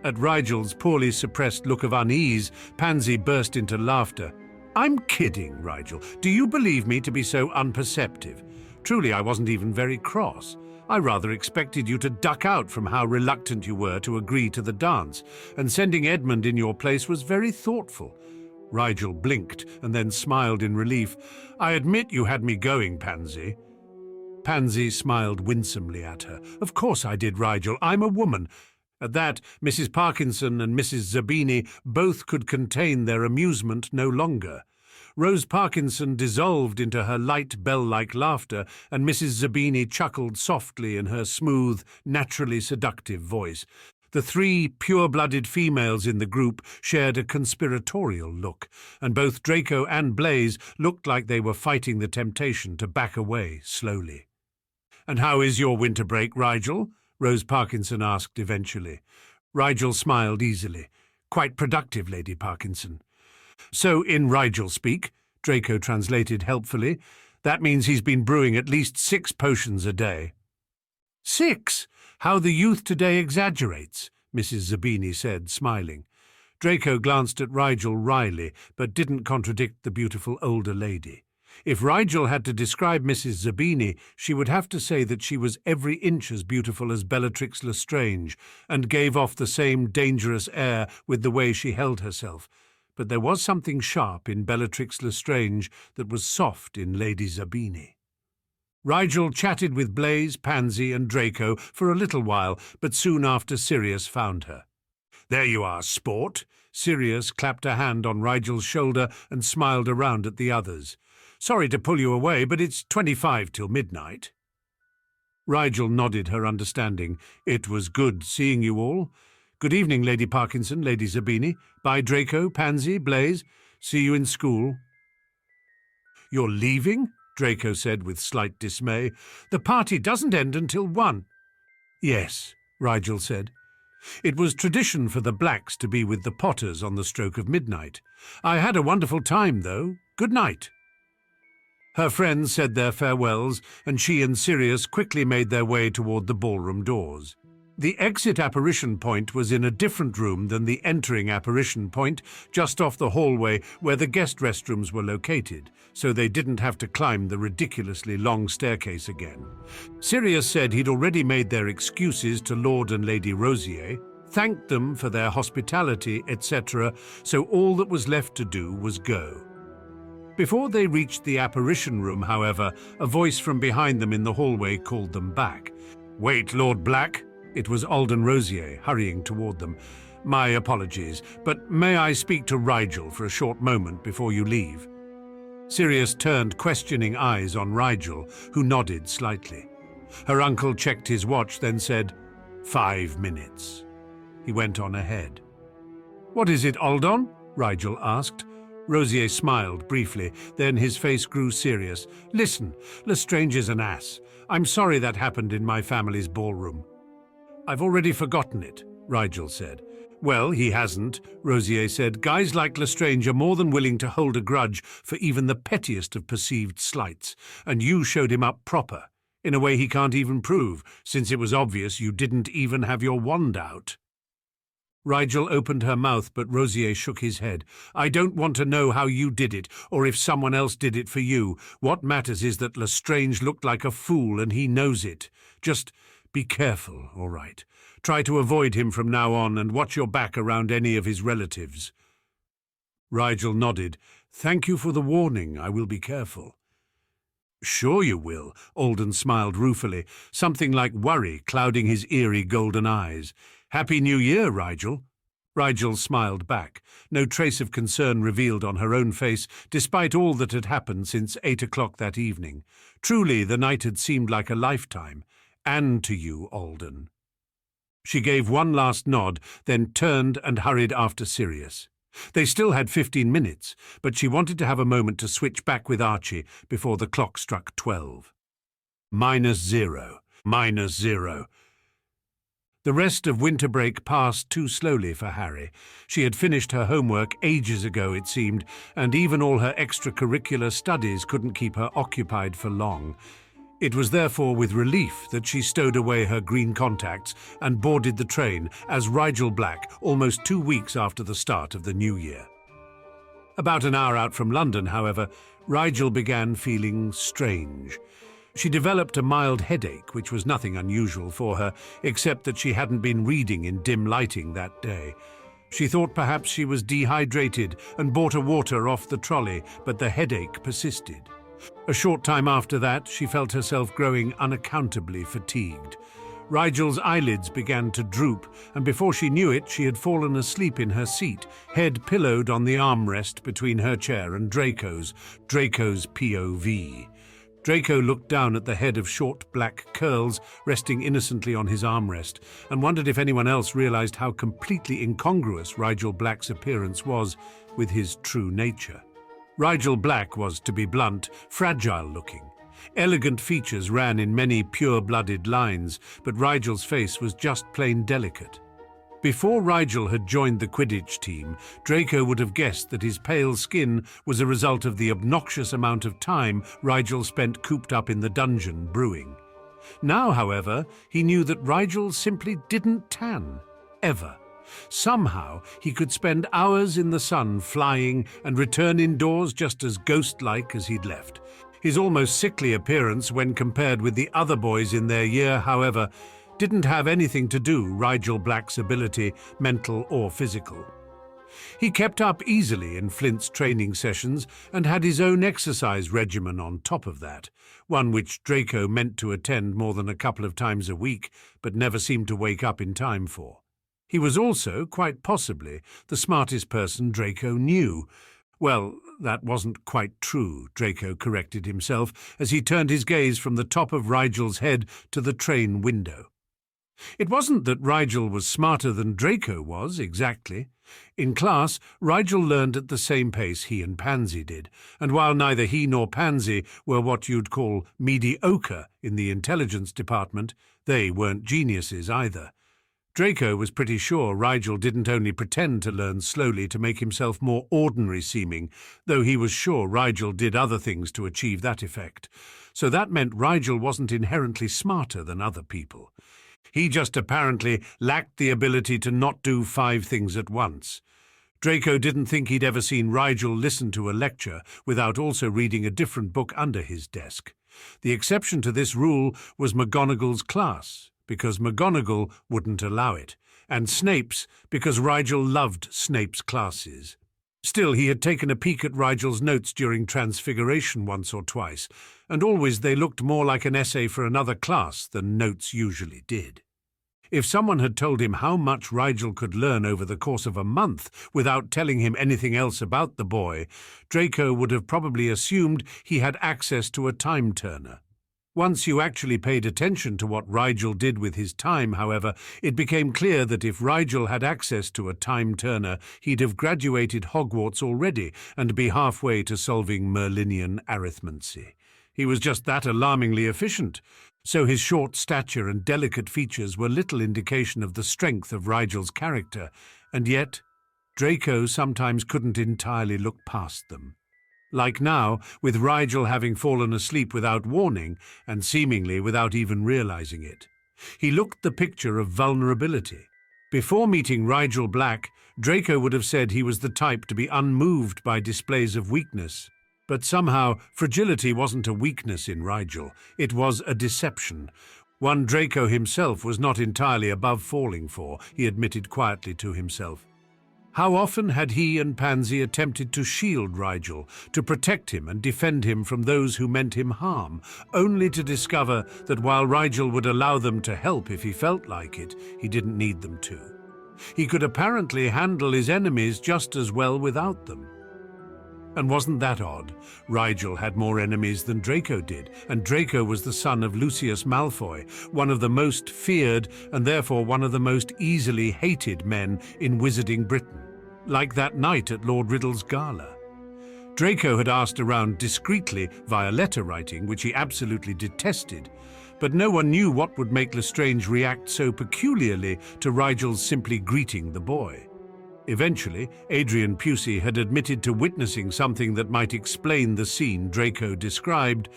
At Rigel's poorly suppressed look of unease, Pansy burst into laughter. "I'm kidding, Rigel. Do you believe me to be so unperceptive? Truly, I wasn't even very cross. I rather expected you to duck out from how reluctant you were to agree to the dance, and sending Edmund in your place was very thoughtful." Rigel blinked and then smiled in relief. "I admit you had me going, Pansy." Pansy smiled winsomely at her. "Of course I did, Rigel. I'm a woman." At that, Mrs. Parkinson and Mrs. Zabini both could contain their amusement no longer. Rose Parkinson dissolved into her light bell-like laughter, and Mrs. Zabini chuckled softly in her smooth, naturally seductive voice. The 3 pure-blooded females in the group shared a conspiratorial look, and both Draco and Blaze looked like they were fighting the temptation to back away slowly. "And how is your winter break, Rigel?" Rose Parkinson asked eventually. Rigel smiled easily. "Quite productive, Lady Parkinson." "So in Rigel speak," Draco translated helpfully, "that means he's been brewing at least 6 potions a day." "6? How the youth today exaggerates," Mrs. Zabini said, smiling. Draco glanced at Rigel wryly, but didn't contradict the beautiful older lady. If Rigel had to describe Mrs. Zabini, she would have to say that she was every inch as beautiful as Bellatrix Lestrange, and gave off the same dangerous air with the way she held herself. But there was something sharp in Bellatrix Lestrange that was soft in Lady Zabini. Rigel chatted with Blaze, Pansy, and Draco for a little while, but soon after Sirius found her. "There you are, sport." Sirius clapped a hand on Rigel's shoulder and smiled around at the others. "Sorry to pull you away, but it's 25 till midnight." Rigel nodded her understanding. "It was good seeing you all. Good evening, Lady Parkinson, Lady Zabini. Bye, Draco, Pansy, Blaze. See you in school." "You're leaving?" Draco said with slight dismay. "The party doesn't end until 1. "Yes," Rigel said. "It was tradition for the Blacks to be with the Potters on the stroke of midnight. I had a wonderful time, though. Good night." Her friends said their farewells, and she and Sirius quickly made their way toward the ballroom doors. The exit apparition point was in a different room than the entering apparition point, just off the hallway where the guest restrooms were located, so they didn't have to climb the ridiculously long staircase again. Sirius said he'd already made their excuses to Lord and Lady Rosier, thanked them for their hospitality, etc., so all that was left to do was go. Before they reached the apparition room, however, a voice from behind them in the hallway called them back. "Wait, Lord Black." It was Alden Rosier, hurrying toward them. "My apologies, but may I speak to Rigel for a short moment before you leave?" Sirius turned questioning eyes on Rigel, who nodded slightly. Her uncle checked his watch, then said, 5 minutes. He went on ahead. "What is it, Alden?" Rigel asked. Rosier smiled briefly, then his face grew serious. "Listen, Lestrange is an ass. I'm sorry that happened in my family's ballroom." "I've already forgotten it," Rigel said. Well, he hasn't, Rosier said. Guys like Lestrange are more than willing to hold a grudge for even the pettiest of perceived slights, and you showed him up proper, in a way he can't even prove, since it was obvious you didn't even have your wand out. Rigel opened her mouth, but Rosier shook his head. I don't want to know how you did it, or if someone else did it for you. What matters is that Lestrange looked like a fool, and he knows it. Just be careful, all right? Try to avoid him from now on, and watch your back around any of his relatives. Rigel nodded. Thank you for the warning. I will be careful. Sure you will, Alden smiled ruefully, something like worry clouding his eerie golden eyes. Happy New Year, Rigel. Rigel smiled back, no trace of concern revealed on her own face, despite all that had happened since 8 o'clock that evening. Truly, the night had seemed like a lifetime. And to you, Alden. She gave one last nod, then turned and hurried after Sirius. They still had 15 minutes, but she wanted to have a moment to switch back with Archie before the clock struck 12. -0. -0. The rest of winter break passed too slowly for Harry. She had finished her homework ages ago, it seemed, and even all her extracurricular studies couldn't keep her occupied for long. It was therefore with relief that she stowed away her green contacts and boarded the train as Rigel Black almost 2 weeks after the start of the new year. About an hour out from London, however, Rigel began feeling strange. She developed a mild headache, which was nothing unusual for her, except that she hadn't been reading in dim lighting that day. She thought perhaps she was dehydrated and bought a water off the trolley, but the headache persisted. A short time after that, she felt herself growing unaccountably fatigued. Rigel's eyelids began to droop, and before she knew it, she had fallen asleep in her seat, head pillowed on the armrest between her chair and Draco's POV. Draco looked down at the head of short black curls resting innocently on his armrest and wondered if anyone else realized how completely incongruous Rigel Black's appearance was with his true nature. Rigel Black was, to be blunt, fragile-looking. Elegant features ran in many pure-blooded lines, but Rigel's face was just plain delicate. Before Rigel had joined the Quidditch team, Draco would have guessed that his pale skin was a result of the obnoxious amount of time Rigel spent cooped up in the dungeon brewing. Now, however, he knew that Rigel simply didn't tan, ever. Somehow, he could spend hours in the sun flying and return indoors just as ghost-like as he'd left. His almost sickly appearance, when compared with the other boys in their year, however, didn't have anything to do with Rigel Black's ability, mental or physical. He kept up easily in Flint's training sessions and had his own exercise regimen on top of that, one which Draco meant to attend more than a couple of times a week, but never seemed to wake up in time for. He was also, quite possibly, the smartest person Draco knew. Well, that wasn't quite true, Draco corrected himself as he turned his gaze from the top of Rigel's head to the train window. It wasn't that Rigel was smarter than Draco was, exactly. In class, Rigel learned at the same pace he and Pansy did, and while neither he nor Pansy were what you'd call mediocre in the intelligence department, they weren't geniuses either. Draco was pretty sure Rigel didn't only pretend to learn slowly to make himself more ordinary-seeming, though he was sure Rigel did other things to achieve that effect. So that meant Rigel wasn't inherently smarter than other people. He just apparently lacked the ability to not do 5 things at once. Draco didn't think he'd ever seen Rigel listen to a lecture without also reading a different book under his desk. The exception to this rule was McGonagall's class, because McGonagall wouldn't allow it, and Snape's, because Rigel loved Snape's classes. Still, he had taken a peek at Rigel's notes during Transfiguration once or twice, and always they looked more like an essay for another class than notes usually did. If someone had told him how much Rigel could learn over the course of a month without telling him anything else about the boy, Draco would have probably assumed he had access to a time-turner. Once you actually paid attention to what Rigel did with his time, however, it became clear that if Rigel had access to a time-turner, he'd have graduated Hogwarts already and be halfway to solving Merlinian arithmancy. He was just that alarmingly efficient, so his short stature and delicate features were little indication of the strength of Rigel's character, And yet, Draco sometimes couldn't entirely look past them. Like now, with Rigel having fallen asleep without warning and seemingly without even realizing it. He looked the picture of vulnerability. Before meeting Rigel Black, Draco would have said he was the type to be unmoved by displays of weakness. But somehow, fragility wasn't a weakness in Rigel. It was a deception. One Draco himself was not entirely above falling for, he admitted quietly to himself. How often had he and Pansy attempted to shield Rigel, to protect him and defend him from those who meant him harm, only to discover that while Rigel would allow them to help if he felt like it, he didn't need them to. He could apparently handle his enemies just as well without them. And wasn't that odd? Rigel had more enemies than Draco did, and Draco was the son of Lucius Malfoy, one of the most feared and therefore one of the most easily hated men in Wizarding Britain. Like that night at Lord Riddle's gala. Draco had asked around discreetly via letter writing, which he absolutely detested, but no one knew what would make Lestrange react so peculiarly to Rigel's simply greeting the boy. Eventually, Adrian Pusey had admitted to witnessing something that might explain the scene Draco described,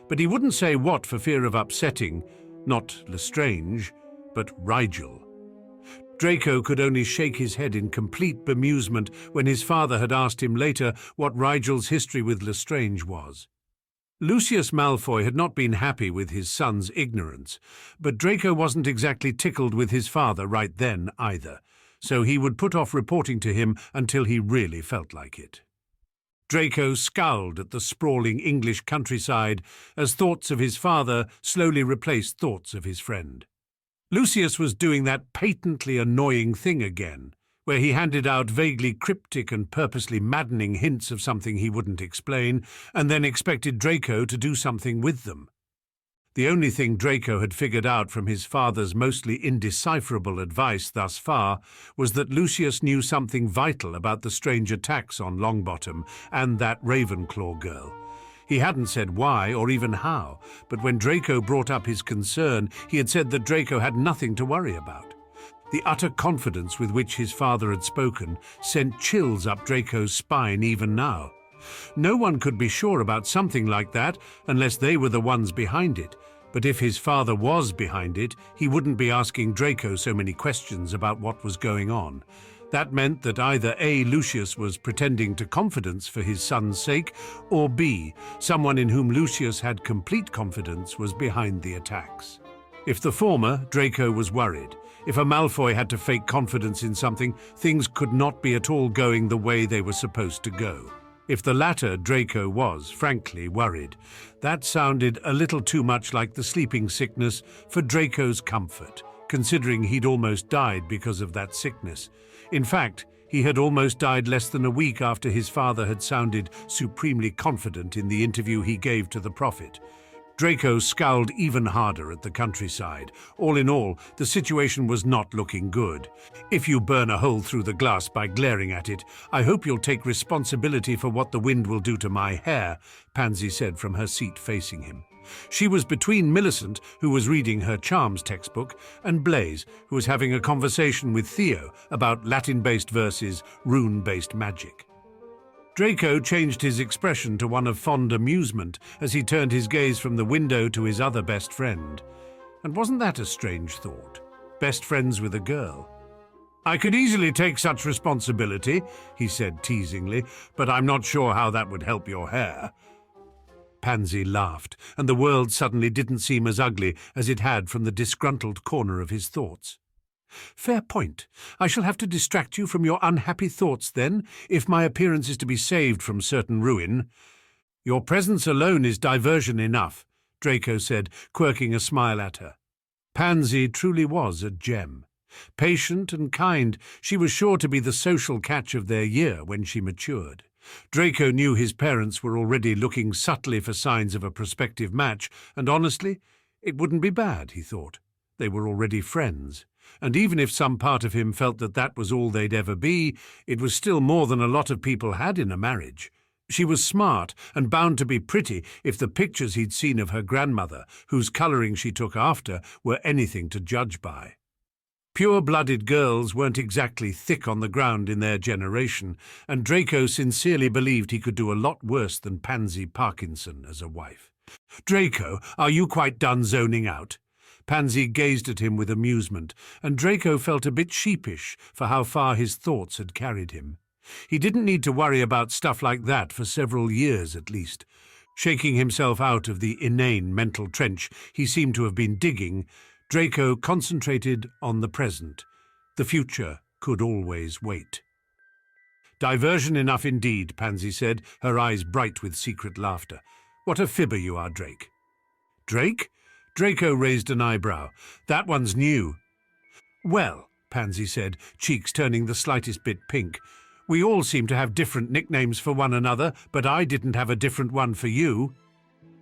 but he wouldn't say what for fear of upsetting, not Lestrange, but Rigel. Draco could only shake his head in complete bemusement when his father had asked him later what Rigel's history with Lestrange was. Lucius Malfoy had not been happy with his son's ignorance, but Draco wasn't exactly tickled with his father right then either, so he would put off reporting to him until he really felt like it. Draco scowled at the sprawling English countryside as thoughts of his father slowly replaced thoughts of his friend. Lucius was doing that patently annoying thing again, where he handed out vaguely cryptic and purposely maddening hints of something he wouldn't explain, and then expected Draco to do something with them. The only thing Draco had figured out from his father's mostly indecipherable advice thus far was that Lucius knew something vital about the strange attacks on Longbottom and that Ravenclaw girl. He hadn't said why or even how, but when Draco brought up his concern, he had said that Draco had nothing to worry about. The utter confidence with which his father had spoken sent chills up Draco's spine even now. No one could be sure about something like that unless they were the ones behind it, but if his father was behind it, he wouldn't be asking Draco so many questions about what was going on. That meant that either A, Lucius was pretending to confidence for his son's sake, or B, someone in whom Lucius had complete confidence was behind the attacks. If the former, Draco was worried. If a Malfoy had to fake confidence in something, things could not be at all going the way they were supposed to go. If the latter, Draco was, frankly, worried. That sounded a little too much like the sleeping sickness for Draco's comfort, considering he'd almost died because of that sickness. In fact, he had almost died less than a week after his father had sounded supremely confident in the interview he gave to the Prophet. Draco scowled even harder at the countryside. All in all, the situation was not looking good. "If you burn a hole through the glass by glaring at it, I hope you'll take responsibility for what the wind will do to my hair," Pansy said from her seat facing him. She was between Millicent, who was reading her charms textbook, and Blaise, who was having a conversation with Theo about Latin-based versus rune-based magic. Draco changed his expression to one of fond amusement as he turned his gaze from the window to his other best friend. And wasn't that a strange thought? Best friends with a girl. "I could easily take such responsibility," he said teasingly, "but I'm not sure how that would help your hair." Pansy laughed, and the world suddenly didn't seem as ugly as it had from the disgruntled corner of his thoughts. "Fair point. I shall have to distract you from your unhappy thoughts then, if my appearance is to be saved from certain ruin." "Your presence alone is diversion enough," Draco said, quirking a smile at her. Pansy truly was a gem. Patient and kind, she was sure to be the social catch of their year when she matured. Draco knew his parents were already looking subtly for signs of a prospective match, and honestly, it wouldn't be bad, he thought. They were already friends. And even if some part of him felt that that was all they'd ever be, it was still more than a lot of people had in a marriage. She was smart and bound to be pretty if the pictures he'd seen of her grandmother, whose colouring she took after, were anything to judge by. Pure-blooded girls weren't exactly thick on the ground in their generation, and Draco sincerely believed he could do a lot worse than Pansy Parkinson as a wife. "Draco, are you quite done zoning out?" Pansy gazed at him with amusement, and Draco felt a bit sheepish for how far his thoughts had carried him. He didn't need to worry about stuff like that for several years at least. Shaking himself out of the inane mental trench he seemed to have been digging, Draco concentrated on the present. The future could always wait. "Diversion enough indeed," Pansy said, her eyes bright with secret laughter. "What a fibber you are, Drake." "Drake?" Draco raised an eyebrow. "That one's new." "Well," Pansy said, cheeks turning the slightest bit pink, "we all seem to have different nicknames for one another, but I didn't have a different one for you."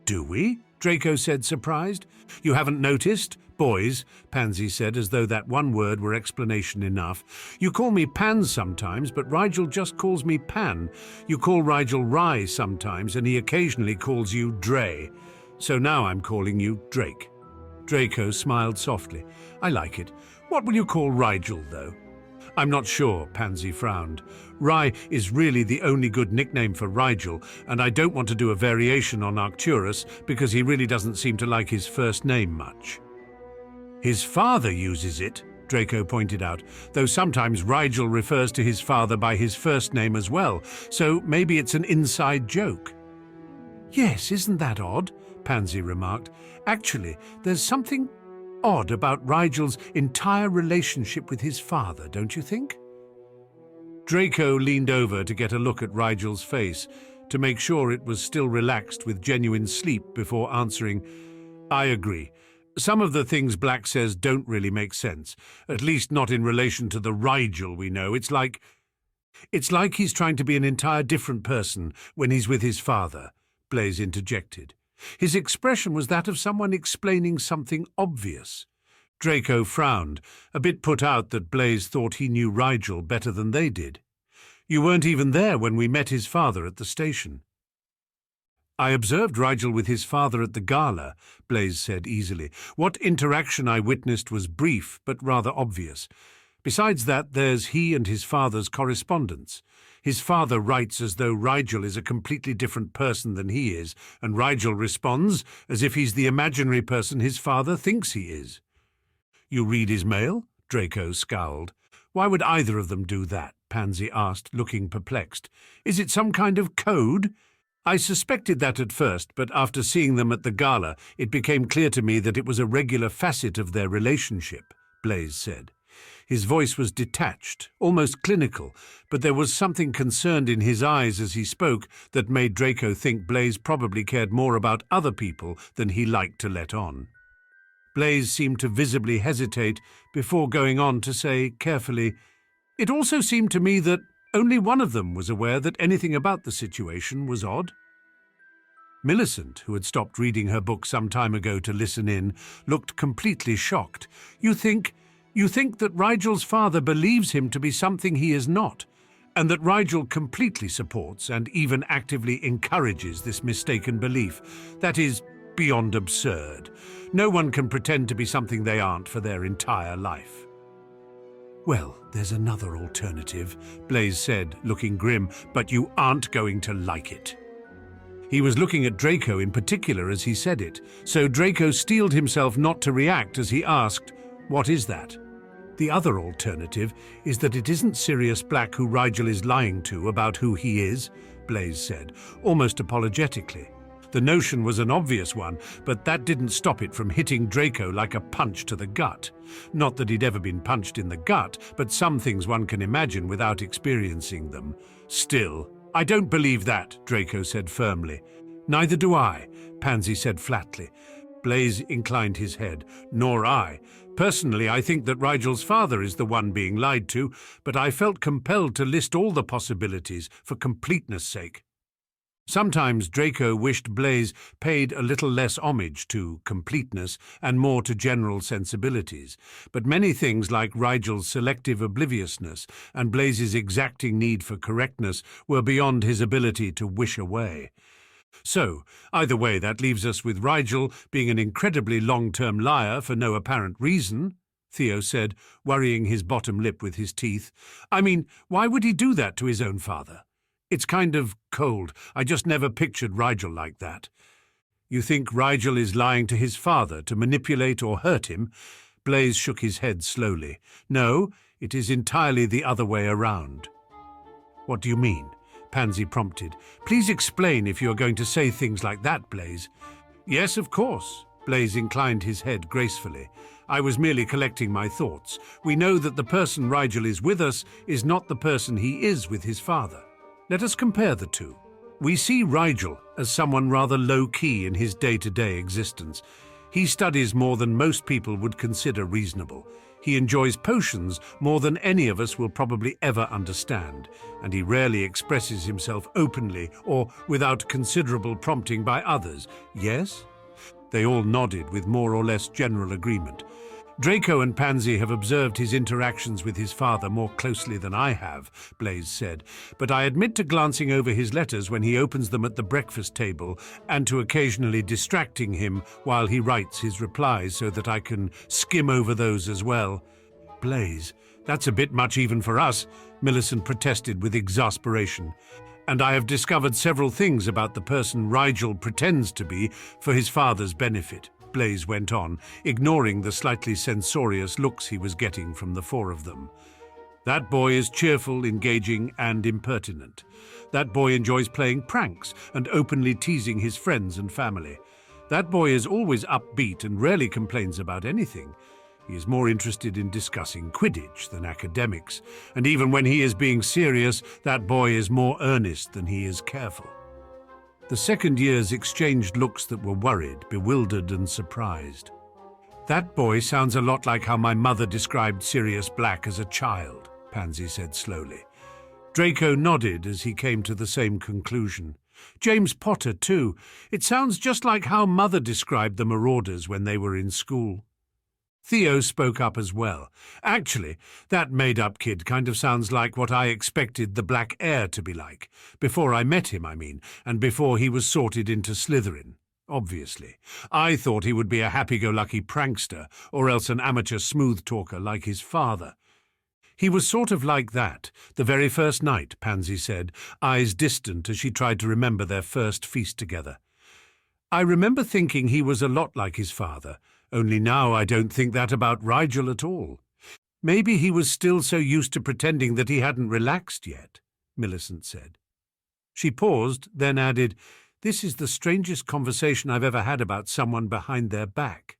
"Do we?" Draco said, surprised. "You haven't noticed? Boys," Pansy said, as though that one word were explanation enough. "You call me Pan sometimes, but Rigel just calls me Pan. You call Rigel Rye sometimes, and he occasionally calls you Dre. So now I'm calling you Drake." Draco smiled softly. "I like it. What will you call Rigel, though?" "I'm not sure," Pansy frowned. "Rye is really the only good nickname for Rigel, and I don't want to do a variation on Arcturus because he really doesn't seem to like his first name much." "His father uses it," Draco pointed out, "though sometimes Rigel refers to his father by his first name as well, so maybe it's an inside joke." "Yes, isn't that odd?" Pansy remarked. "Actually, there's something odd about Rigel's entire relationship with his father, don't you think?" Draco leaned over to get a look at Rigel's face, to make sure it was still relaxed with genuine sleep before answering, "I agree. Some of the things Black says don't really make sense, at least not in relation to the Rigel we know. It's like he's trying to be an entire different person when he's with his father," Blaise interjected. His expression was that of someone explaining something obvious. Draco frowned, a bit put out that Blaise thought he knew Rigel better than they did. "You weren't even there when we met his father at the station." "I observed Rigel with his father at the gala," Blaise said easily. "What interaction I witnessed was brief but rather obvious. Besides that, there's he and his father's correspondence. His father writes as though Rigel is a completely different person than he is, and Rigel responds as if he's the imaginary person his father thinks he is." "You read his mail?" Draco scowled. "Why would either of them do that?" Pansy asked, looking perplexed. "Is it some kind of code?" "I suspected that at first, but after seeing them at the gala, it became clear to me that it was a regular facet of their relationship," Blaise said. His voice was detached, almost clinical, but there was something concerned in his eyes as he spoke that made Draco think Blaise probably cared more about other people than he liked to let on. Blaise seemed to visibly hesitate before going on to say carefully, "It also seemed to me that only one of them was aware that anything about the situation was odd." Millicent, who had stopped reading her book some time ago to listen in, looked completely shocked. You think that Rigel's father believes him to be something he is not, and that Rigel completely supports and even actively encourages this mistaken belief. That is beyond absurd. No one can pretend to be something they aren't for their entire life." "Well, there's another alternative," Blaise said, looking grim, "but you aren't going to like it." He was looking at Draco in particular as he said it, so Draco steeled himself not to react as he asked, "What is that?" "The other alternative is that it isn't Sirius Black who Rigel is lying to about who he is," Blaise said, almost apologetically. The notion was an obvious one, but that didn't stop it from hitting Draco like a punch to the gut. Not that he'd ever been punched in the gut, but some things one can imagine without experiencing them. "Still, I don't believe that," Draco said firmly. "Neither do I," Pansy said flatly. Blaise inclined his head. "Nor I. Personally, I think that Rigel's father is the one being lied to, but I felt compelled to list all the possibilities for completeness' sake." Sometimes Draco wished Blaise paid a little less homage to completeness and more to general sensibilities, but many things like Rigel's selective obliviousness and Blaise's exacting need for correctness were beyond his ability to wish away. So, either way, that leaves us with Rigel being an incredibly long-term liar for no apparent reason. Theo said, worrying his bottom lip with his teeth. I mean, why would he do that to his own father? It's kind of cold. I just never pictured Rigel like that. You think Rigel is lying to his father to manipulate or hurt him? Blaise shook his head slowly. No, it is entirely the other way around. What do you mean? Pansy prompted. Please explain if you are going to say things like that, Blaise. Yes, of course. Blaise inclined his head gracefully. I was merely collecting my thoughts. We know that the person Rigel is with us is not the person he is with his father. Let us compare the two. We see Rigel as someone rather low-key in his day-to-day existence. He studies more than most people would consider reasonable. He enjoys potions more than any of us will probably ever understand, and he rarely expresses himself openly or without considerable prompting by others. Yes? They all nodded with more or less general agreement. Draco and Pansy have observed his interactions with his father more closely than I have, Blaise said, but I admit to glancing over his letters when he opens them at the breakfast table and to occasionally distracting him while he writes his replies so that I can skim over those as well. Blaise, that's a bit much even for us, Millicent protested with exasperation. And I have discovered several things about the person Rigel pretends to be for his father's benefit. Blaise went on, ignoring the slightly censorious looks he was getting from the four of them. That boy is cheerful, engaging, and impertinent. That boy enjoys playing pranks and openly teasing his friends and family. That boy is always upbeat and rarely complains about anything. He is more interested in discussing Quidditch than academics, and even when he is being serious, that boy is more earnest than he is careful. The second years exchanged looks that were worried, bewildered, and surprised. That boy sounds a lot like how my mother described Sirius Black as a child, Pansy said slowly. Draco nodded as he came to the same conclusion. James Potter, too. It sounds just like how Mother described the Marauders when they were in school. Theo spoke up as well. Actually, that made-up kid kind of sounds like what I expected the Black Heir to be like. Before I met him, I mean, and before he was sorted into Slytherin. Obviously. I thought he would be a happy-go-lucky prankster, or else an amateur smooth-talker like his father. He was sort of like that, the very first night, Pansy said, eyes distant as she tried to remember their first feast together. I remember thinking he was a lot like his father, only now I don't think that about Rigel at all. Maybe he was still so used to pretending that he hadn't relaxed yet, Millicent said. She paused, then added, This is the strangest conversation I've ever had about someone behind their back.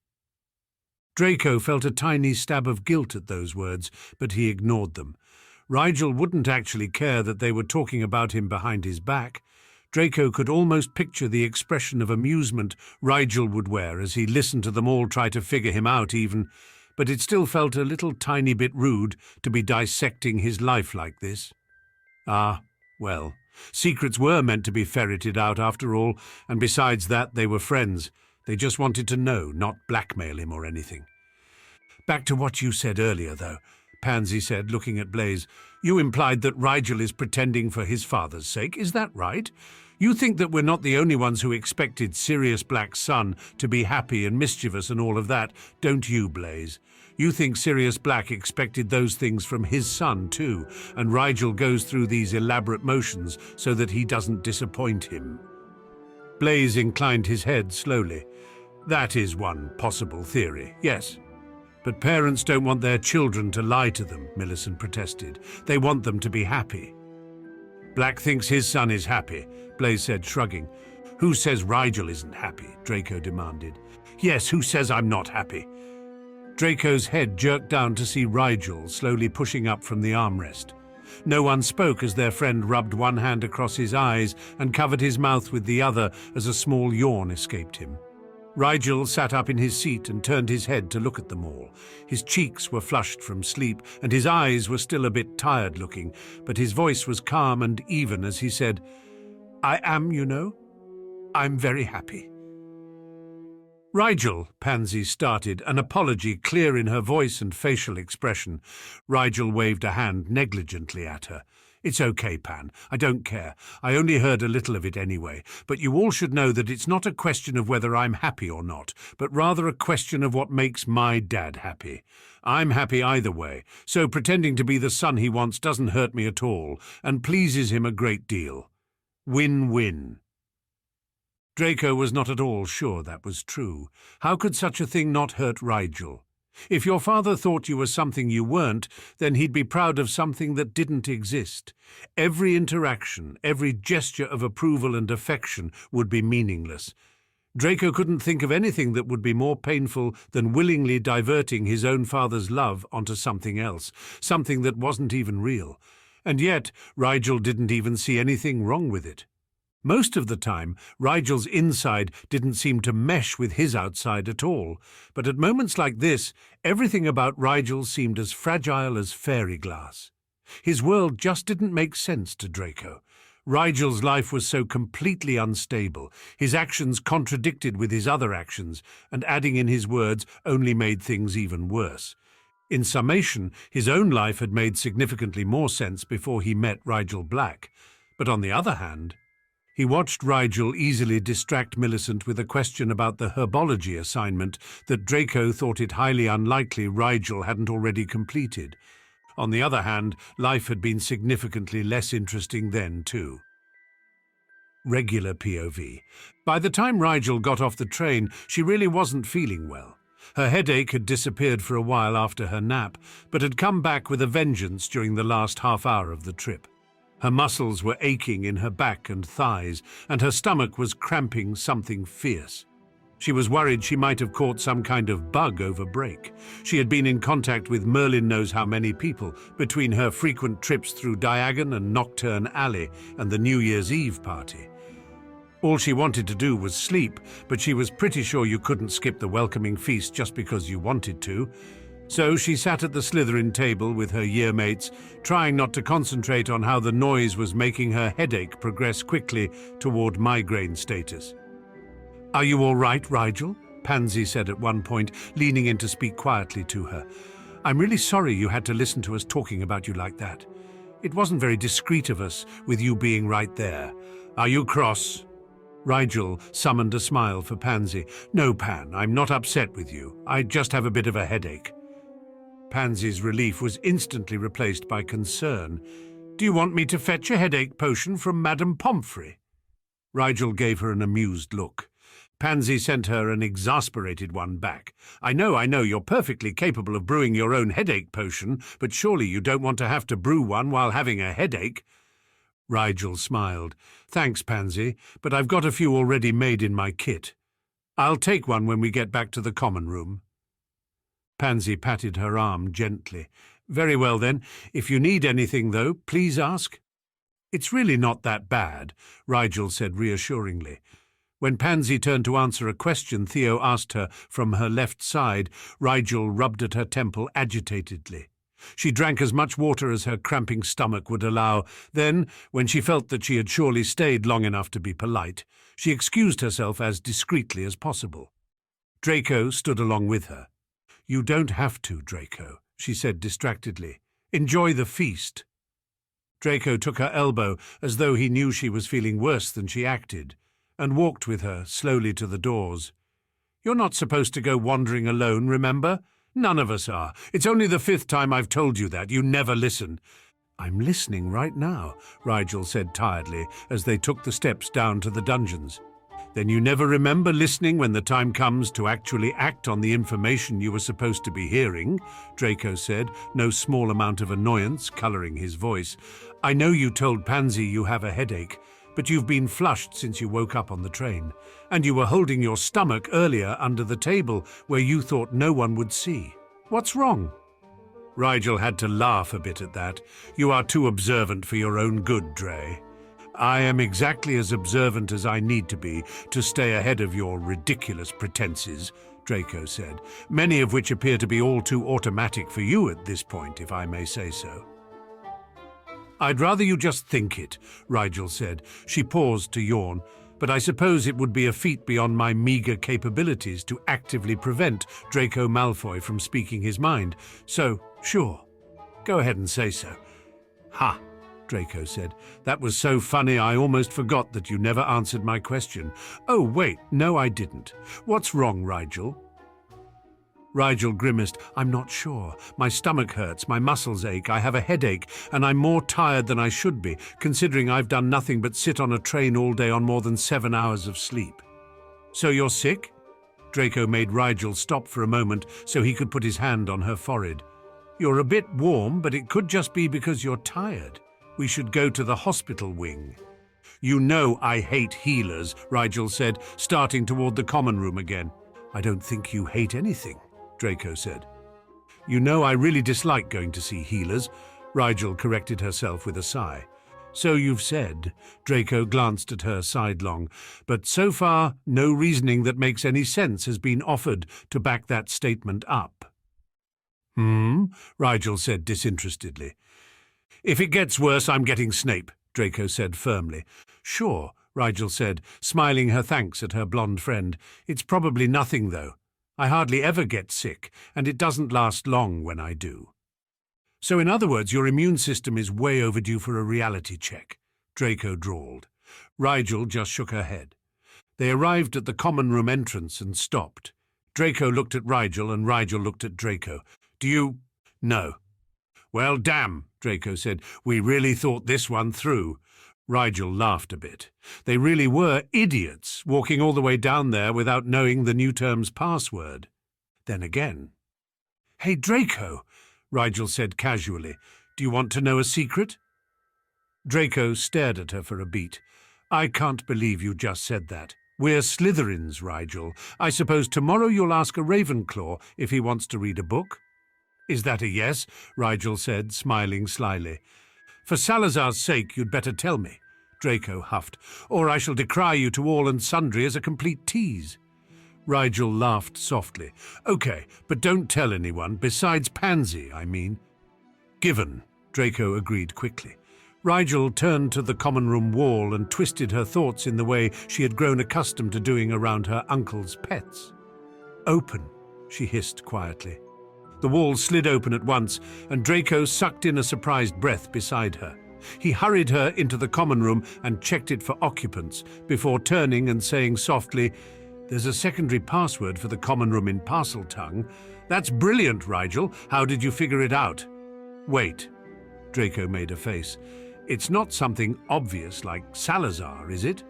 Draco felt a tiny stab of guilt at those words, but he ignored them. Rigel wouldn't actually care that they were talking about him behind his back. Draco could almost picture the expression of amusement Rigel would wear as he listened to them all try to figure him out even, but it still felt a little tiny bit rude to be dissecting his life like this. Ah, well, secrets were meant to be ferreted out after all, and besides that they were friends. They just wanted to know, not blackmail him or anything. Back to what you said earlier, though, Pansy said, looking at Blaise. You implied that Rigel is pretending for his father's sake, is that right? You think that we're not the only ones who expected Sirius Black's son to be happy and mischievous and all of that, don't you, Blaise? You think Sirius Black expected those things from his son too, and Rigel goes through these elaborate motions so that he doesn't disappoint him. Blaise inclined his head slowly. That is one possible theory, yes. But parents don't want their children to lie to them, Millicent protested. They want them to be happy. Black thinks his son is happy, Blaise said, shrugging. Who says Rigel isn't happy? Draco demanded. Yes, who says I'm not happy? Draco's head jerked down to see Rigel slowly pushing up from the armrest. No one spoke as their friend rubbed one hand across his eyes and covered his mouth with the other as a small yawn escaped him. Rigel sat up in his seat and turned his head to look at them all. His cheeks were flushed from sleep, and his eyes were still a bit tired-looking, but his voice was calm and even as he said, I am, you know. I'm very happy. Rigel, Pansy started, an apology clear in her voice and facial expression. Rigel waved a hand negligently at her. It's okay, Pan. I don't care. I only heard a little of it anyway. But you all should know that it's not a question of whether I'm happy or not, but rather a question of what makes my dad happy. I'm happy either way, so pretending to be the son he wants doesn't hurt me at all, and pleases him a great deal. Win-win. Draco was not at all sure that was true. How could such a thing not hurt Rigel? If your father thought you were something you weren't, then he'd be proud of something that didn't exist. Every interaction, every gesture of approval and affection would be meaningless. Draco couldn't think of anything that would be more painful than willingly diverting his own father's love onto something else, something that wasn't even real. And yet, Rigel didn't even see anything wrong with it. Most of the time, Rigel's inside didn't seem to mesh with his outside at all, but at moments like this, everything about Rigel seemed as fragile as fairy glass. His world just didn't make sense to Draco. Rigel's life was so completely unstable, his actions contradicted with his other actions, and adding in his words only made things even worse. In summation, his own life had made significantly more sense before he met Rigel Black. But on the other hand, he watched Rigel easily distract Millicent with a question about the herbology assignment that Draco thought it highly unlikely Rigel hadn't already completed. On the other hand, life had been significantly less interesting then, too. Regular POV. By the time Rigel got off the train, she really wasn't feeling well. Her headache had disappeared for a while after her nap, but had come back with a vengeance during the last half hour of the trip. Her muscles were aching in her back and thighs, and her stomach was cramping something fierce. She was worried she might have caught some kind of bug over break. She had been in contact with Merlin knows how many people between her frequent trips through Diagon and Nocturne Alley and the New Year's Eve party. All she wanted to do was sleep, but she was pretty sure you couldn't skip the welcoming feast just because you wanted to. So she sat at the Slytherin table with her yearmates, trying not to concentrate on how the noise was making her headache progress quickly toward migraine status. "Are you all right, Rigel?" Pansy said at one point, leaning in to speak quietly to her. "I'm really sorry you had to listen to us talking about you like that. It wasn't very discreet of us, with you being right there. Are you cross?" Rigel summoned a smile for Pansy. "No, Pan, I'm not upset with you. I just have a bit of a headache." Pansy's relief was instantly replaced by concern. "Do you want me to fetch a headache potion from Madame Pomfrey?" Rigel gave her an amused look. Pansy sent her an exasperated one back. I know, you're perfectly capable of brewing your own headache potion, but surely you don't want to have to brew one while having a headache." Rigel smiled. "Thanks, Pansy, but I've got a few already made in my kit. I'll take one when we get back to the common room." Pansy patted her arm gently. "Very well then. If you need anything, though, please ask." "It's really not that bad," Rigel said reassuringly. When Pansy turned to answer a question Theo asked her from her left side, Rigel rubbed at her temple agitatedly. She drank as much water as her cramping stomach would allow. Then, when she felt that she had surely stayed long enough to be polite, she excused herself as discreetly as possible. Draco stood along with her. "You don't have to, Draco," she said distractedly. "Enjoy the feast." Draco took her elbow as though he knew she was feeling worse than she acted, and walked with her slowly to the doors. "You're not supposed to go wandering alone, remember? None of us are. It's only the 5th time I've told you that. You never listen." "I'm listening right now," Rigel said tiredly as they took the steps down to the dungeons. "Then you never remember listening when the time comes to actually act on the information you were supposed to be hearing," Draco said, no small amount of annoyance colouring his voice. "I know you told Pansy you have a headache, but you've been flushed since you woke up on the train, and you were holding your stomach earlier under the table where you thought no one would see. What's wrong?" Rigel had to laugh a bit at that. "You are too observant for your own good, Dre." "I am exactly as observant as I need to be to stay ahead of your ridiculous pretenses," Draco said, "many of which appear to be all too automatic for you at this point, if I may say so." "I'd rather you just think it," Rigel said. She paused to yawn. "But I suppose it would be a feat beyond my meagre capabilities to actively prevent Draco Malfoy from speaking his mind. So, sure, go ahead and say so." "Ha! Draco said. "That was so funny I almost forgot that you never answered my question." "Oh, wait, no I didn't. What's wrong, Rigel?" Rigel grimaced. "I'm not sure. My stomach hurts, my muscles ache, I have a headache, and I'm more tired than I should be, considering I've done nothing but sit on a train all day on more than 7 hours of sleep." "So you're sick?" Draco made Rigel stop for a moment so he could put his hand on her forehead. "You're a bit warm, but it could just be because you're tired. We should go to the hospital wing." "You know I hate healers," Rigel said, starting toward the common room again. "I don't think you hate anything," Draco said. "You know I really dislike going to see healers," Rigel corrected herself with a sigh. "So you've said." Draco glanced at her sidelong. "But so far, no reasoning that makes any sense has been offered to back that statement up." Rigel said disinterestedly. "If it gets worse, I'm getting Snape," Draco said firmly. "Sure," Rigel said, smiling her thanks at her blonde friend. "It's probably nothing, though. I hardly ever get sick, and it doesn't last long when I do." "So in other words, your immune system is way overdue for a reality check," Draco drawled. Rigel just shook her head. They arrived at the common room entrance and stopped. Draco looked at Rigel and Rigel looked at Draco. "Do you—" "No." "Well, damn," Draco said. "We really thought this one through." Rigel laughed a bit. They really were idiots, walking all the way down there without knowing the new term's password. Then again. "Hey, Draco," Rigel said casually, "do you want to know a secret?" Draco stared at her for a beat. "I can't believe you just said that. We're Slytherins, Rigel. I suppose tomorrow you'll ask a Ravenclaw if he wants to read a book?" "Is that a yes?" Rigel said, smiling slyly. "For Salazar's sake, you'd better tell me," Draco huffed, "or I shall decry you to all and sundry as a complete tease." Rigel laughed softly. "Okay, but don't tell anyone, besides Pansy, I mean." "Given," Draco agreed quickly. Rigel turned to the common room wall and twisted her thoughts in the way she had grown accustomed to doing around her uncle's pets. "Open," she hissed quietly. The wall slid open at once, and Draco sucked in a surprised breath beside her. He hurried her into the common room and checked it for occupants, before turning and saying softly, "There's a secondary password for the common room in Parseltongue. That's brilliant, Rigel. How did you figure it out?" "Wait," Draco made a face. "It's not something obvious like Salazar, is it?"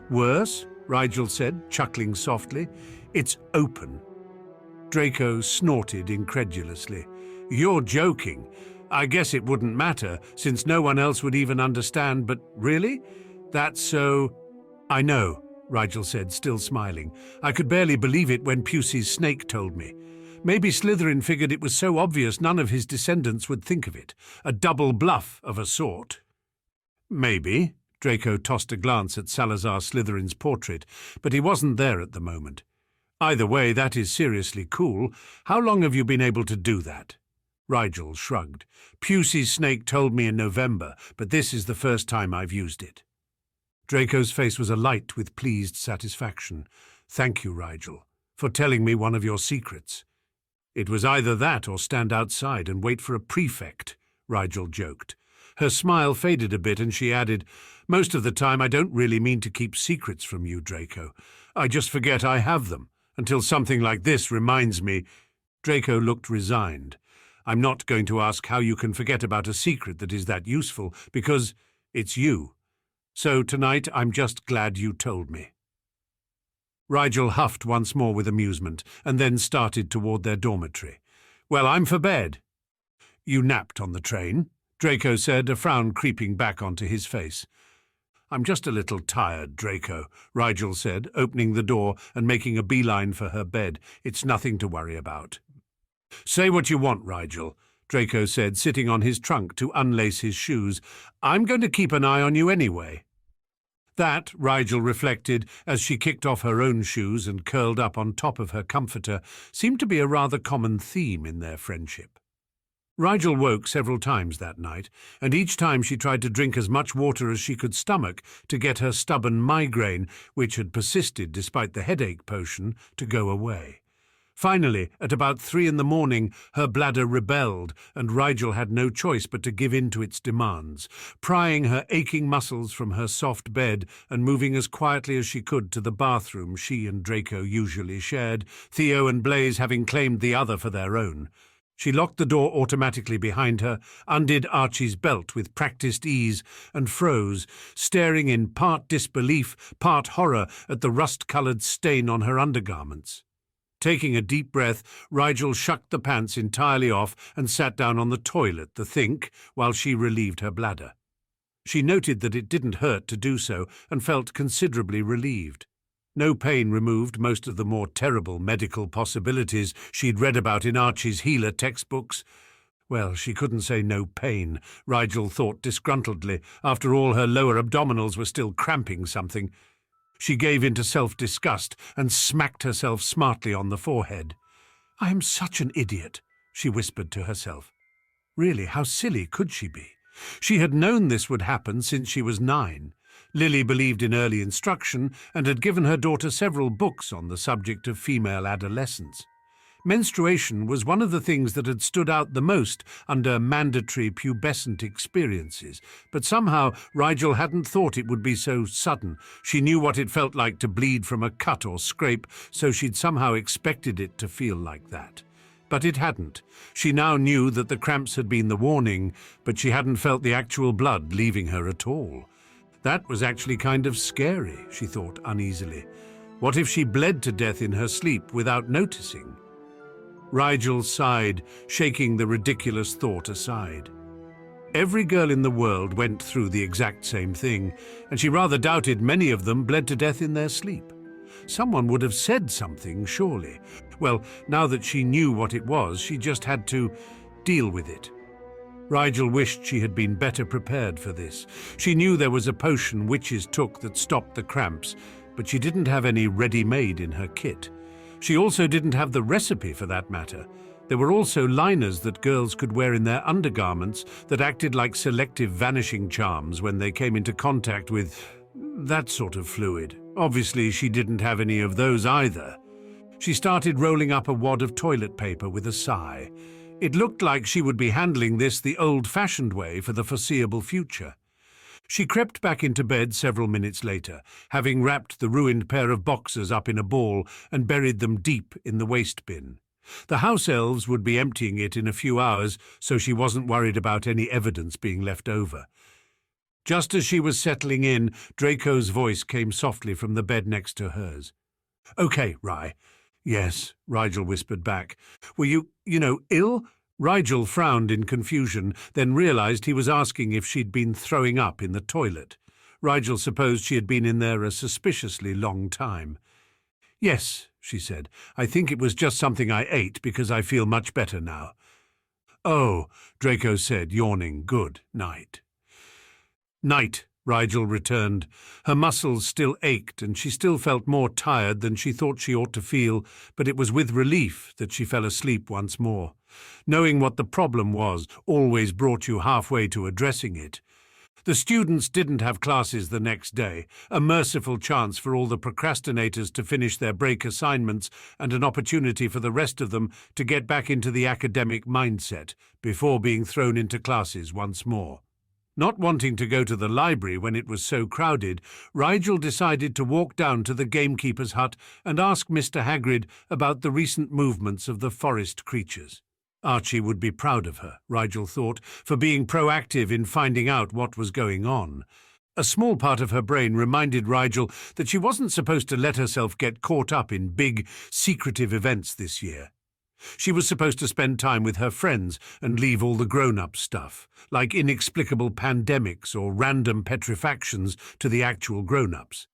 "Worse," Rigel said, chuckling softly. "It's open." Draco snorted incredulously. "You're joking. I guess it wouldn't matter, since no one else would even understand, but really? That's so—" "I know," Rigel said, still smiling. "I could barely believe it when Pusey's snake told me. Maybe Slytherin figured it was so obvious none of his descendants would think of it. A double bluff of a sort." "Maybe." Draco tossed a glance at Salazar Slytherin's portrait, but he wasn't there at the moment. "Either way, that is seriously cool. How long have you been able to do that?" Rigel shrugged. "Pusey's snake told me in November, but this is the first time I've used it." Draco's face was alight with pleased satisfaction. "Thank you, Rigel, for telling me one of your secrets." "It was either that or stand outside and wait for a prefect," Rigel joked. Her smile faded a bit and she added, "Most of the time I don't really mean to keep secrets from you, Draco. I just forget I have them, until something like this reminds me." Draco looked resigned. "I'm not going to ask how you can forget about a secret that is that useful, because it's you. So tonight I'm just glad you told me." Rigel huffed once more with amusement, and then started toward their dormitory. "Well, I'm for bed." "You napped on the train?" Draco said, a frown creeping back onto his face. "I'm just a little tired, Draco," Rigel said, opening the door and making a beeline for her bed. "It's nothing to worry about." "Say what you want, Rigel," Draco said, sitting on his trunk to unlace his shoes. "I'm going to keep an eye on you anyway." That, Rigel reflected, as she kicked off her own shoes and curled up on top of her comforter, seemed to be a rather common theme in their friendship. Rigel woke several times that night, and each time she tried to drink as much water as she could stomach to get her stubborn migraine, which had persisted despite the headache potion, to go away. Finally, at about 3 in the morning, her bladder rebelled, and Rigel had no choice but to give in to its demands. Prying her aching muscles from her soft bed and moving as quietly as she could to the bathroom she and Draco usually shared, Theo and Blaise having claimed the other for their own. She locked the door automatically behind her, undid Archie's belt with practiced ease, and froze, staring in part disbelief, part horror at the rust-coloured stain on her undergarments. Taking a deep breath, Rigel shucked the pants entirely off and sat down on the toilet to think while she relieved her bladder. She noted that it didn't hurt to do so and felt considerably relieved. No pain removed most of the more terrible medical possibilities she'd read about in Archie's healer textbooks. Well, she couldn't say no pain, Rigel thought disgruntledly. After all, her lower abdominals were still cramping something. She gave in to self-disgust and smacked herself smartly on the forehead. "I am such an idiot," she whispered to herself. Really, how silly could she be? She had known this would happen since she was 9. Lily believed in early instruction and had given her daughter several books on the subject of female adolescence. Menstruation was one of the things that had stood out the most under mandatory pubescent experiences, but somehow Rigel hadn't thought it would be so sudden. She knew what it felt like to bleed from a cut or scrape, so she'd somehow expected it to feel like that. But it hadn't. She now knew that the cramps had been the warning, but she hadn't felt the actual blood leaving her at all. That was actually kind of scary, she thought uneasily. What if she bled to death in her sleep without noticing? Rigel sighed, shaking the ridiculous thought aside. Every girl in the world went through the exact same thing, and she rather doubted many of them bled to death in their sleep. Someone would have said something, surely. Well, now that she knew what it was, she just had to deal with it. Rigel wished she had been better prepared for this. She knew there was a potion witches took that stopped the cramps, but she didn't have any ready-made in her kit. She also didn't have the recipe for that matter. There were also liners that girls could wear in their undergarments that acted like selective vanishing charms when they came into contact with that sort of fluid. Obviously, she didn't have any of those either. She started rolling up a wad of toilet paper with a sigh. It looked like she would be handling this the old-fashioned way for the foreseeable future. She crept back into bed several minutes later, having wrapped the ruined pair of boxers up in a ball and buried them deep in the waste bin. The house elves would be emptying it in a few hours, so she wasn't worried about any evidence being left over. Just as she was settling in, Draco's voice came softly from the bed next to hers. "Okay, Ry." "Yes," Rigel whispered back. "Were you ill?" Rigel frowned in confusion, then realized he was asking if she'd been throwing up in the toilet. Rigel supposed she had been in there a suspiciously long time. "Yes," she said. "I think it was just something I ate because I feel much better now." "Oh," Draco said, yawning. "Good night." "Night," Rigel returned. Her muscles still ached, and she still felt more tired than she thought she ought to feel, but it was with relief that she fell asleep once more. Knowing what the problem was always brought you halfway to addressing it. The students didn't have classes the next day, a merciful chance for all the procrastinators to finish their break assignments and an opportunity for the rest of them to get back into the academic mindset before being thrown into classes once more. Not wanting to go to the library when it was so crowded, Rigel decided to walk down to the gamekeeper's hut and ask Mr. Hagrid about the recent movements of the forest creatures. Archie would be proud of her, Rigel thought, for being proactive in finding out what was going on. A small part of her brain reminded Rigel that she wasn't supposed to let herself get caught up in big, secretive events this year. She was supposed to spend time with her friends and leave all the grown-up stuff, like inexplicable pandemics or random petrifactions, to the actual grown-ups.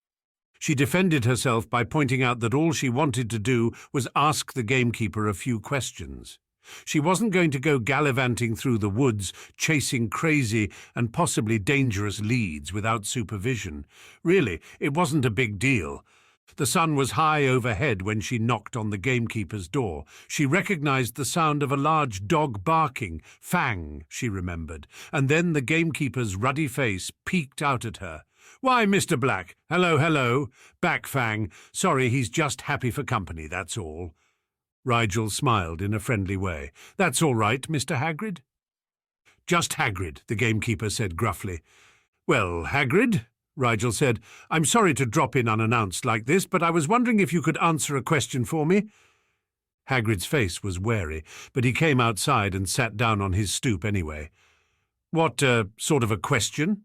She defended herself by pointing out that all she wanted to do was ask the gamekeeper a few questions. She wasn't going to go gallivanting through the woods, chasing crazy and possibly dangerous leads without supervision. Really, it wasn't a big deal. The sun was high overhead when she knocked on the gamekeeper's door. She recognized the sound of a large dog barking. Fang, she remembered, and then the gamekeeper's ruddy face peeked out at her. "Why, Mr. Black, hello, hello. Back, Fang. Sorry, he's just happy for company, that's all." Rigel smiled in a friendly way. "That's all right, Mr. Hagrid." "Just Hagrid," the gamekeeper said gruffly. "Well, Hagrid," Rigel said, "I'm sorry to drop in unannounced like this, but I was wondering if you could answer a question for me." Hagrid's face was wary, but he came outside and sat down on his stoop anyway. "What, sort of a question?"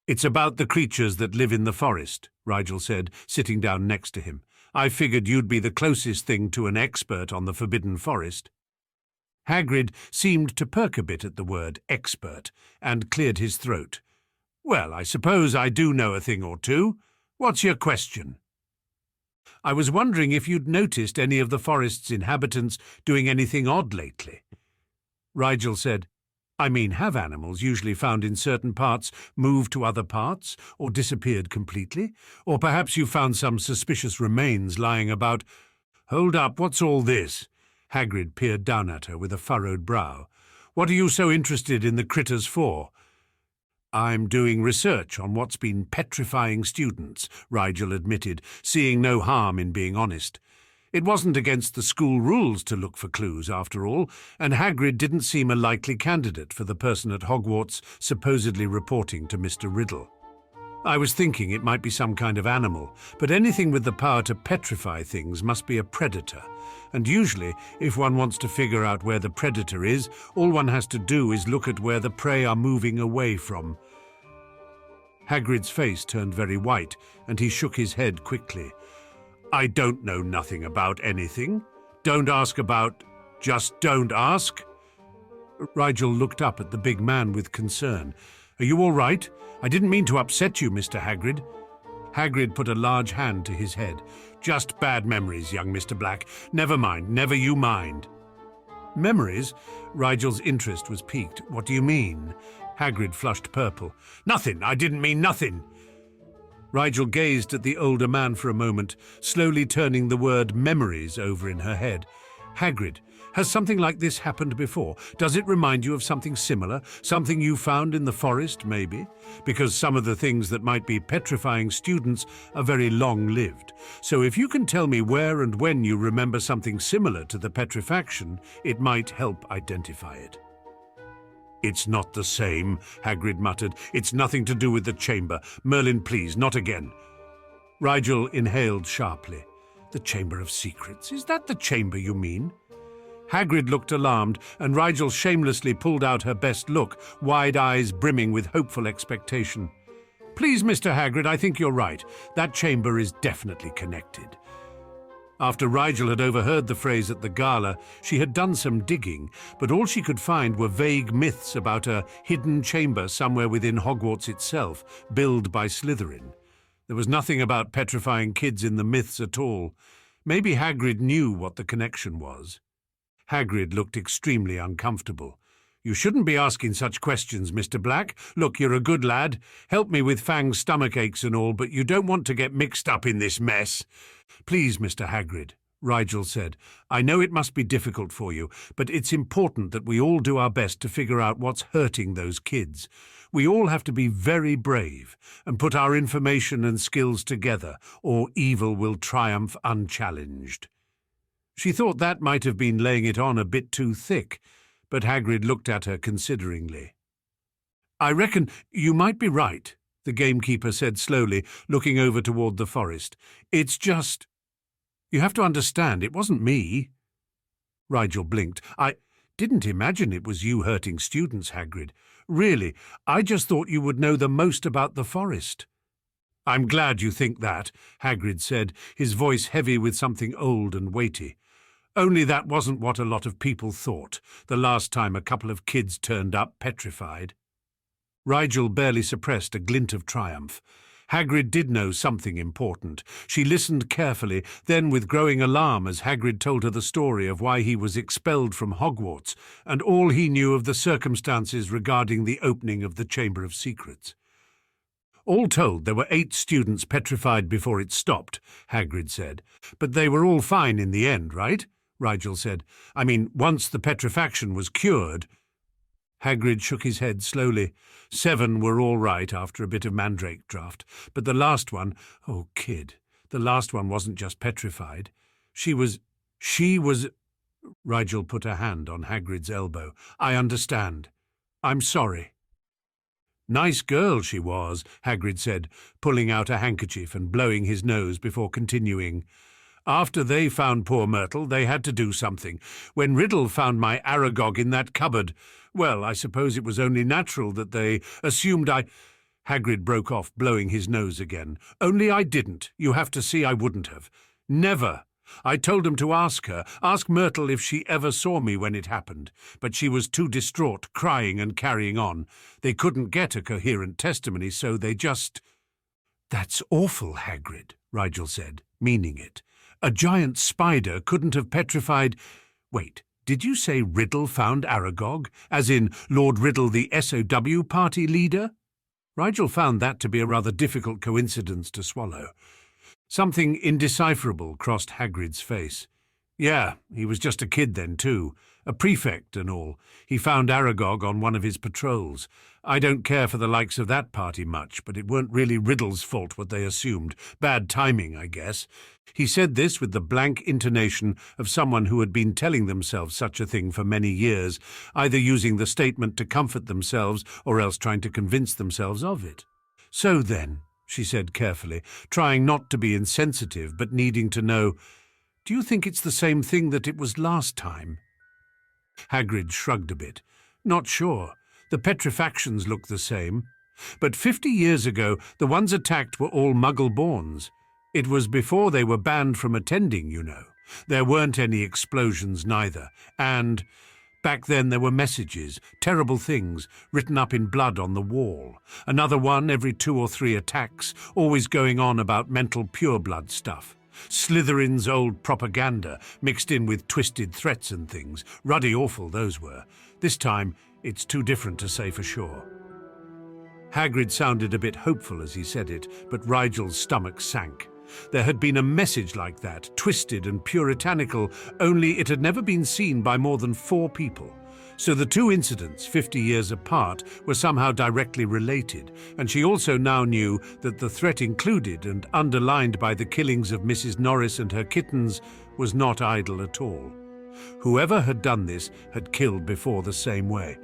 "It's about the creatures that live in the forest," Rigel said, sitting down next to him. "I figured you'd be the closest thing to an expert on the Forbidden Forest." Hagrid seemed to perk a bit at the word expert and cleared his throat. "Well, I suppose I do know a thing or two. What's your question?" "I was wondering if you'd noticed any of the forest's inhabitants doing anything odd lately." Rigel said, "I mean, have animals usually found in certain parts moved to other parts, or disappeared completely? Or perhaps you found some suspicious remains lying about—" "Hold up, what's all this?" Hagrid peered down at her with a furrowed brow. "What are you so interested in the critters for?" "I'm doing research on what's been petrifying students," Rigel admitted, seeing no harm in being honest. It wasn't against the school rules to look for clues, after all, and Hagrid didn't seem a likely candidate for the person at Hogwarts supposedly reporting to Mr. Riddle. "I was thinking it might be some kind of animal, but anything with the power to petrify things must be a predator. And usually, if one wants to figure out where the predator is, all one has to do is look at where the prey are moving away from." Hagrid's face turned very white, and he shook his head quickly. "I don't know nothing about anything. Don't ask about... Just don't ask." Rigel looked up at the big man with concern. "Are you all right? I didn't mean to upset you, Mr. Hagrid." Hagrid put a large hand to his head. "Just bad memories, young Mr. Black. Never mind, never you mind." "Memories?" Rigel's interest was piqued. "What do you mean?" Hagrid flushed purple. "Nothing, I didn't mean nothing." Rigel gazed at the older man for a moment, slowly turning the word memories over in her head. "Hagrid, has something like this happened before? Does it remind you of something similar? Something you found in the forest, maybe? Because some of the things that might be petrifying students are very long-lived. So if you can tell me where and when you remember something similar to the petrifaction, it might help identify it." "It's not the same," Hagrid muttered. "It's nothing to do with the chamber. Merlin, please, not again." Rigel inhaled sharply. "The Chamber of Secrets? Is that the chamber you mean?" Hagrid looked alarmed, and Rigel shamelessly pulled out her best look, wide eyes brimming with hopeful expectation. "Please, Mr. Hagrid, I think you're right. That chamber is definitely connected." After Rigel had overheard the phrase at the gala, she had done some digging, but all she could find were vague myths about a hidden chamber somewhere within Hogwarts itself, built by Slytherin. There was nothing about petrifying kids in the myths at all. Maybe Hagrid knew what the connection was. Hagrid looked extremely uncomfortable. "You shouldn't be asking such questions, Mr. Black. Look, you're a good lad. Help me with Fang's stomach aches and all, but you don't want to get mixed up in this mess." "Please, Mr. Hagrid," Rigel said. "I know it must be difficult for you, but it's important that we all do our best to figure out what's hurting those kids. We all have to be very brave and put our information and skills together, or evil will triumph unchallenged." She thought that might have been laying it on a bit too thick, but Hagrid looked at her consideringly. "I reckon you might be right," the gamekeeper said slowly, looking over toward the forest. "It's just... You have to understand, it wasn't me." Rigel blinked. "I didn't imagine it was you hurting students, Hagrid. Really, I just thought you would know the most about the forest." "I'm glad you think that," Hagrid said, his voice heavy with something old and weighty. "Only that wasn't what a lot of people thought, the last time a couple of kids turned up petrified." Rigel barely suppressed a glint of triumph. Hagrid did know something important. She listened carefully, then with growing alarm as Hagrid told her the story of why he was expelled from Hogwarts and all he knew of the circumstances regarding the opening of the Chamber of Secrets. "All told, there were 8 students petrified before it stopped," Hagrid said. "But they were all fine in the end, right?" Rigel said. "I mean, once the petrifaction was cured—" Hagrid shook his head slowly. 7 were all right after a bit of mandrake draught, but the last one, oh, kid, the last one wasn't just petrified. She was She was... Rigel put a hand on Hagrid's elbow. I understand. I'm sorry. Nice girl she was, Hagrid said, pulling out a handkerchief and blowing his nose before continuing. After they found poor Myrtle, they had to do something. When Riddle found my Aragog in that cupboard, well, I suppose it was only natural that they assumed I... Hagrid broke off, blowing his nose again. Only I didn't. You have to see I wouldn't have. Never. I told him to ask Myrtle if she ever saw me when it happened, but she was too distraught, crying and carrying on. They couldn't get a coherent testimony, so they just... That's awful, Hagrid, Rigel said, meaning it. A giant spider couldn't have petrified... Wait, did you say Riddle found Aragog, as in Lord Riddle, the SOW party leader? Rigel found that to be a rather difficult coincidence to swallow. Something indecipherable crossed Hagrid's face. Yeah, he was just a kid then too, a prefect and all. He found Aragog on one of his patrols. I don't care for the likes of that party much, but it weren't really Riddle's fault what they assumed. Bad timing, I guess. He said this with the blank intonation of someone who had been telling themselves such a thing for many years, either using the statement to comfort themselves or else trying to convince themselves of it. So then, she said carefully, trying not to be insensitive but needing to know, do you think it's the same thing that it was last time? Hagrid shrugged a bit. Not sure. The petrifactions look the same. But 50 years ago, the ones attacked were all Muggle-borns. It was before they were banned from attending, you know. There weren't any explosions neither. And back then there were messages, terrible things, written up in blood on the wall. Another one every 2 or 3 attacks, always going on about mental pureblood stuff. Slytherin's old propaganda, mixed in with twisted threats and things. Ruddy awful those were. This time, it's too different to say for sure. Hagrid sounded a bit hopeful as he said it, but Rigel's stomach sank. There had been a message like that, twisted and puritanical, only it had never been seen by more than 4 people. So the 2 incidents, 50 years apart, were somehow directly related, and she also now knew that the threat included and underlined by the killings of Mrs. Norris and her kittens was not idle at all. Whoever had done this had killed before the same way.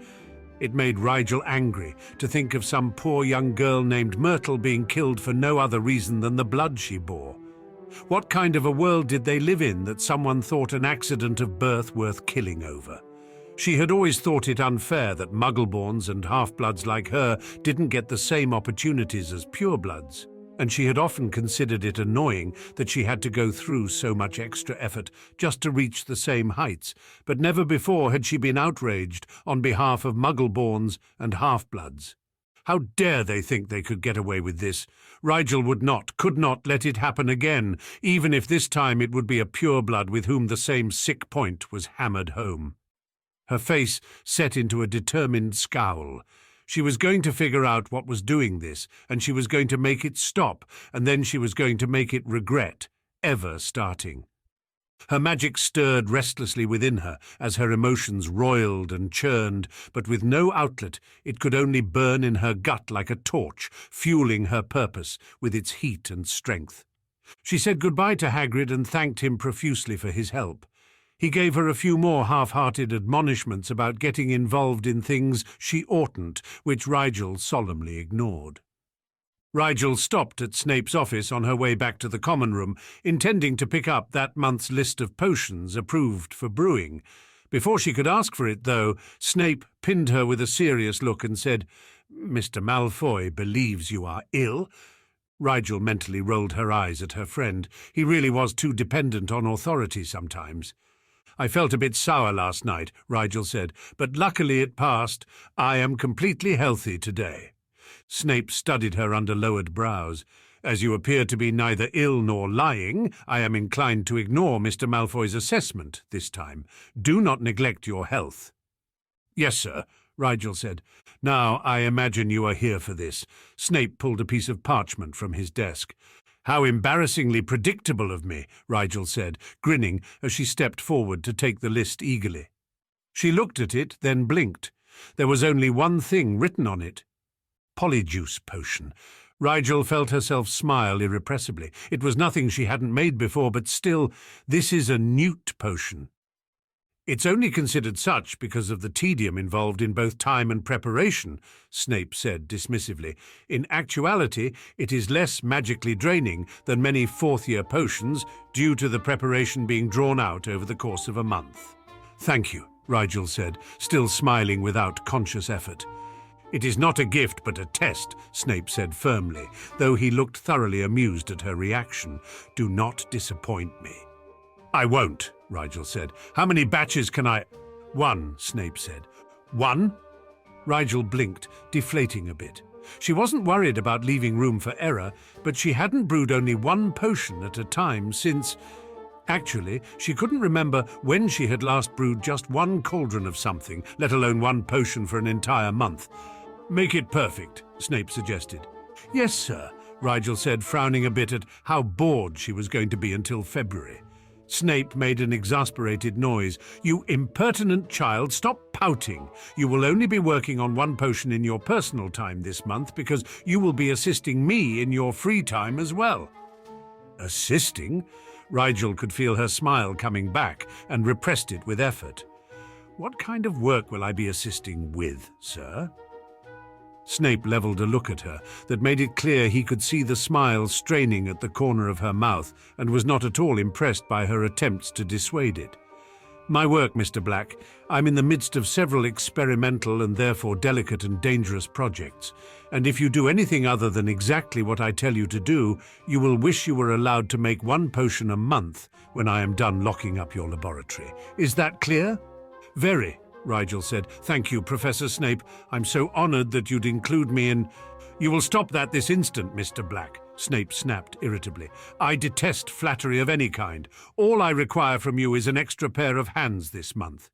It made Rigel angry to think of some poor young girl named Myrtle being killed for no other reason than the blood she bore. What kind of a world did they live in that someone thought an accident of birth worth killing over? She had always thought it unfair that Muggleborns and half-bloods like her didn't get the same opportunities as purebloods, and she had often considered it annoying that she had to go through so much extra effort just to reach the same heights, but never before had she been outraged on behalf of Muggleborns and half-bloods. How dare they think they could get away with this? Rigel could not let it happen again, even if this time it would be a pureblood with whom the same sick point was hammered home. Her face set into a determined scowl. She was going to figure out what was doing this, and she was going to make it stop, and then she was going to make it regret ever starting. Her magic stirred restlessly within her as her emotions roiled and churned, but with no outlet it could only burn in her gut like a torch, fueling her purpose with its heat and strength. She said goodbye to Hagrid and thanked him profusely for his help. He gave her a few more half-hearted admonishments about getting involved in things she oughtn't, which Rigel solemnly ignored. Rigel stopped at Snape's office on her way back to the common room, intending to pick up that month's list of potions approved for brewing. Before she could ask for it, though, Snape pinned her with a serious look and said, "Mr. Malfoy believes you are ill." Rigel mentally rolled her eyes at her friend. He really was too dependent on authority sometimes. "I felt a bit sour last night," Rigel said, "but luckily it passed. I am completely healthy today." Snape studied her under lowered brows. "As you appear to be neither ill nor lying, I am inclined to ignore Mr. Malfoy's assessment this time. Do not neglect your health." "Yes, sir," Rigel said. "Now, I imagine you are here for this." Snape pulled a piece of parchment from his desk. "How embarrassingly predictable of me," Rigel said, grinning as she stepped forward to take the list eagerly. She looked at it, then blinked. There was only one thing written on it. Polyjuice potion. Rigel felt herself smile irrepressibly. It was nothing she hadn't made before, but still, this is a newt potion. It's only considered such because of the tedium involved in both time and preparation, Snape said dismissively. In actuality, it is less magically draining than many fourth-year potions due to the preparation being drawn out over the course of a month. Thank you, Rigel said, still smiling without conscious effort. It is not a gift but a test, Snape said firmly, though he looked thoroughly amused at her reaction. Do not disappoint me. I won't, Rigel said. How many batches can I— 1, Snape said. 1? Rigel blinked, deflating a bit. She wasn't worried about leaving room for error, but she hadn't brewed only 1 potion at a time since— Actually, she couldn't remember when she had last brewed just 1 cauldron of something, let alone 1 potion for an entire month. Make it perfect, Snape suggested. Yes, sir, Rigel said, frowning a bit at how bored she was going to be until February. Snape made an exasperated noise. You impertinent child, stop pouting. You will only be working on 1 potion in your personal time this month because you will be assisting me in your free time as well. Assisting? Rigel could feel her smile coming back and repressed it with effort. What kind of work will I be assisting with, sir? Snape levelled a look at her that made it clear he could see the smile straining at the corner of her mouth and was not at all impressed by her attempts to dissuade it. My work, Mr. Black. I'm in the midst of several experimental and therefore delicate and dangerous projects, and if you do anything other than exactly what I tell you to do, you will wish you were allowed to make 1 potion a month when I am done locking up your laboratory. Is that clear? Very, Rigel said. Thank you, Professor Snape. I'm so honored that you'd include me in— You will stop that this instant, Mr. Black, Snape snapped irritably. I detest flattery of any kind. All I require from you is an extra pair of hands this month.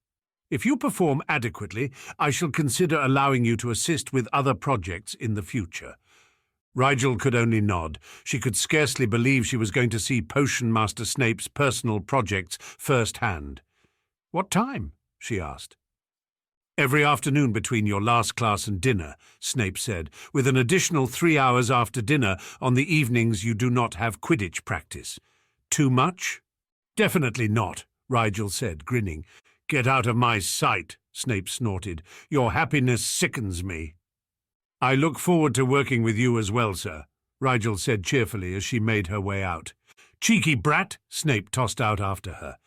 If you perform adequately, I shall consider allowing you to assist with other projects in the future. Rigel could only nod. She could scarcely believe she was going to see Potion Master Snape's personal projects firsthand. What time? She asked. Every afternoon between your last class and dinner, Snape said, with an additional 3 hours after dinner on the evenings you do not have Quidditch practice. Too much? Definitely not, Rigel said, grinning. Get out of my sight, Snape snorted. Your happiness sickens me. I look forward to working with you as well, sir, Rigel said cheerfully as she made her way out. Cheeky brat, Snape tossed out after her.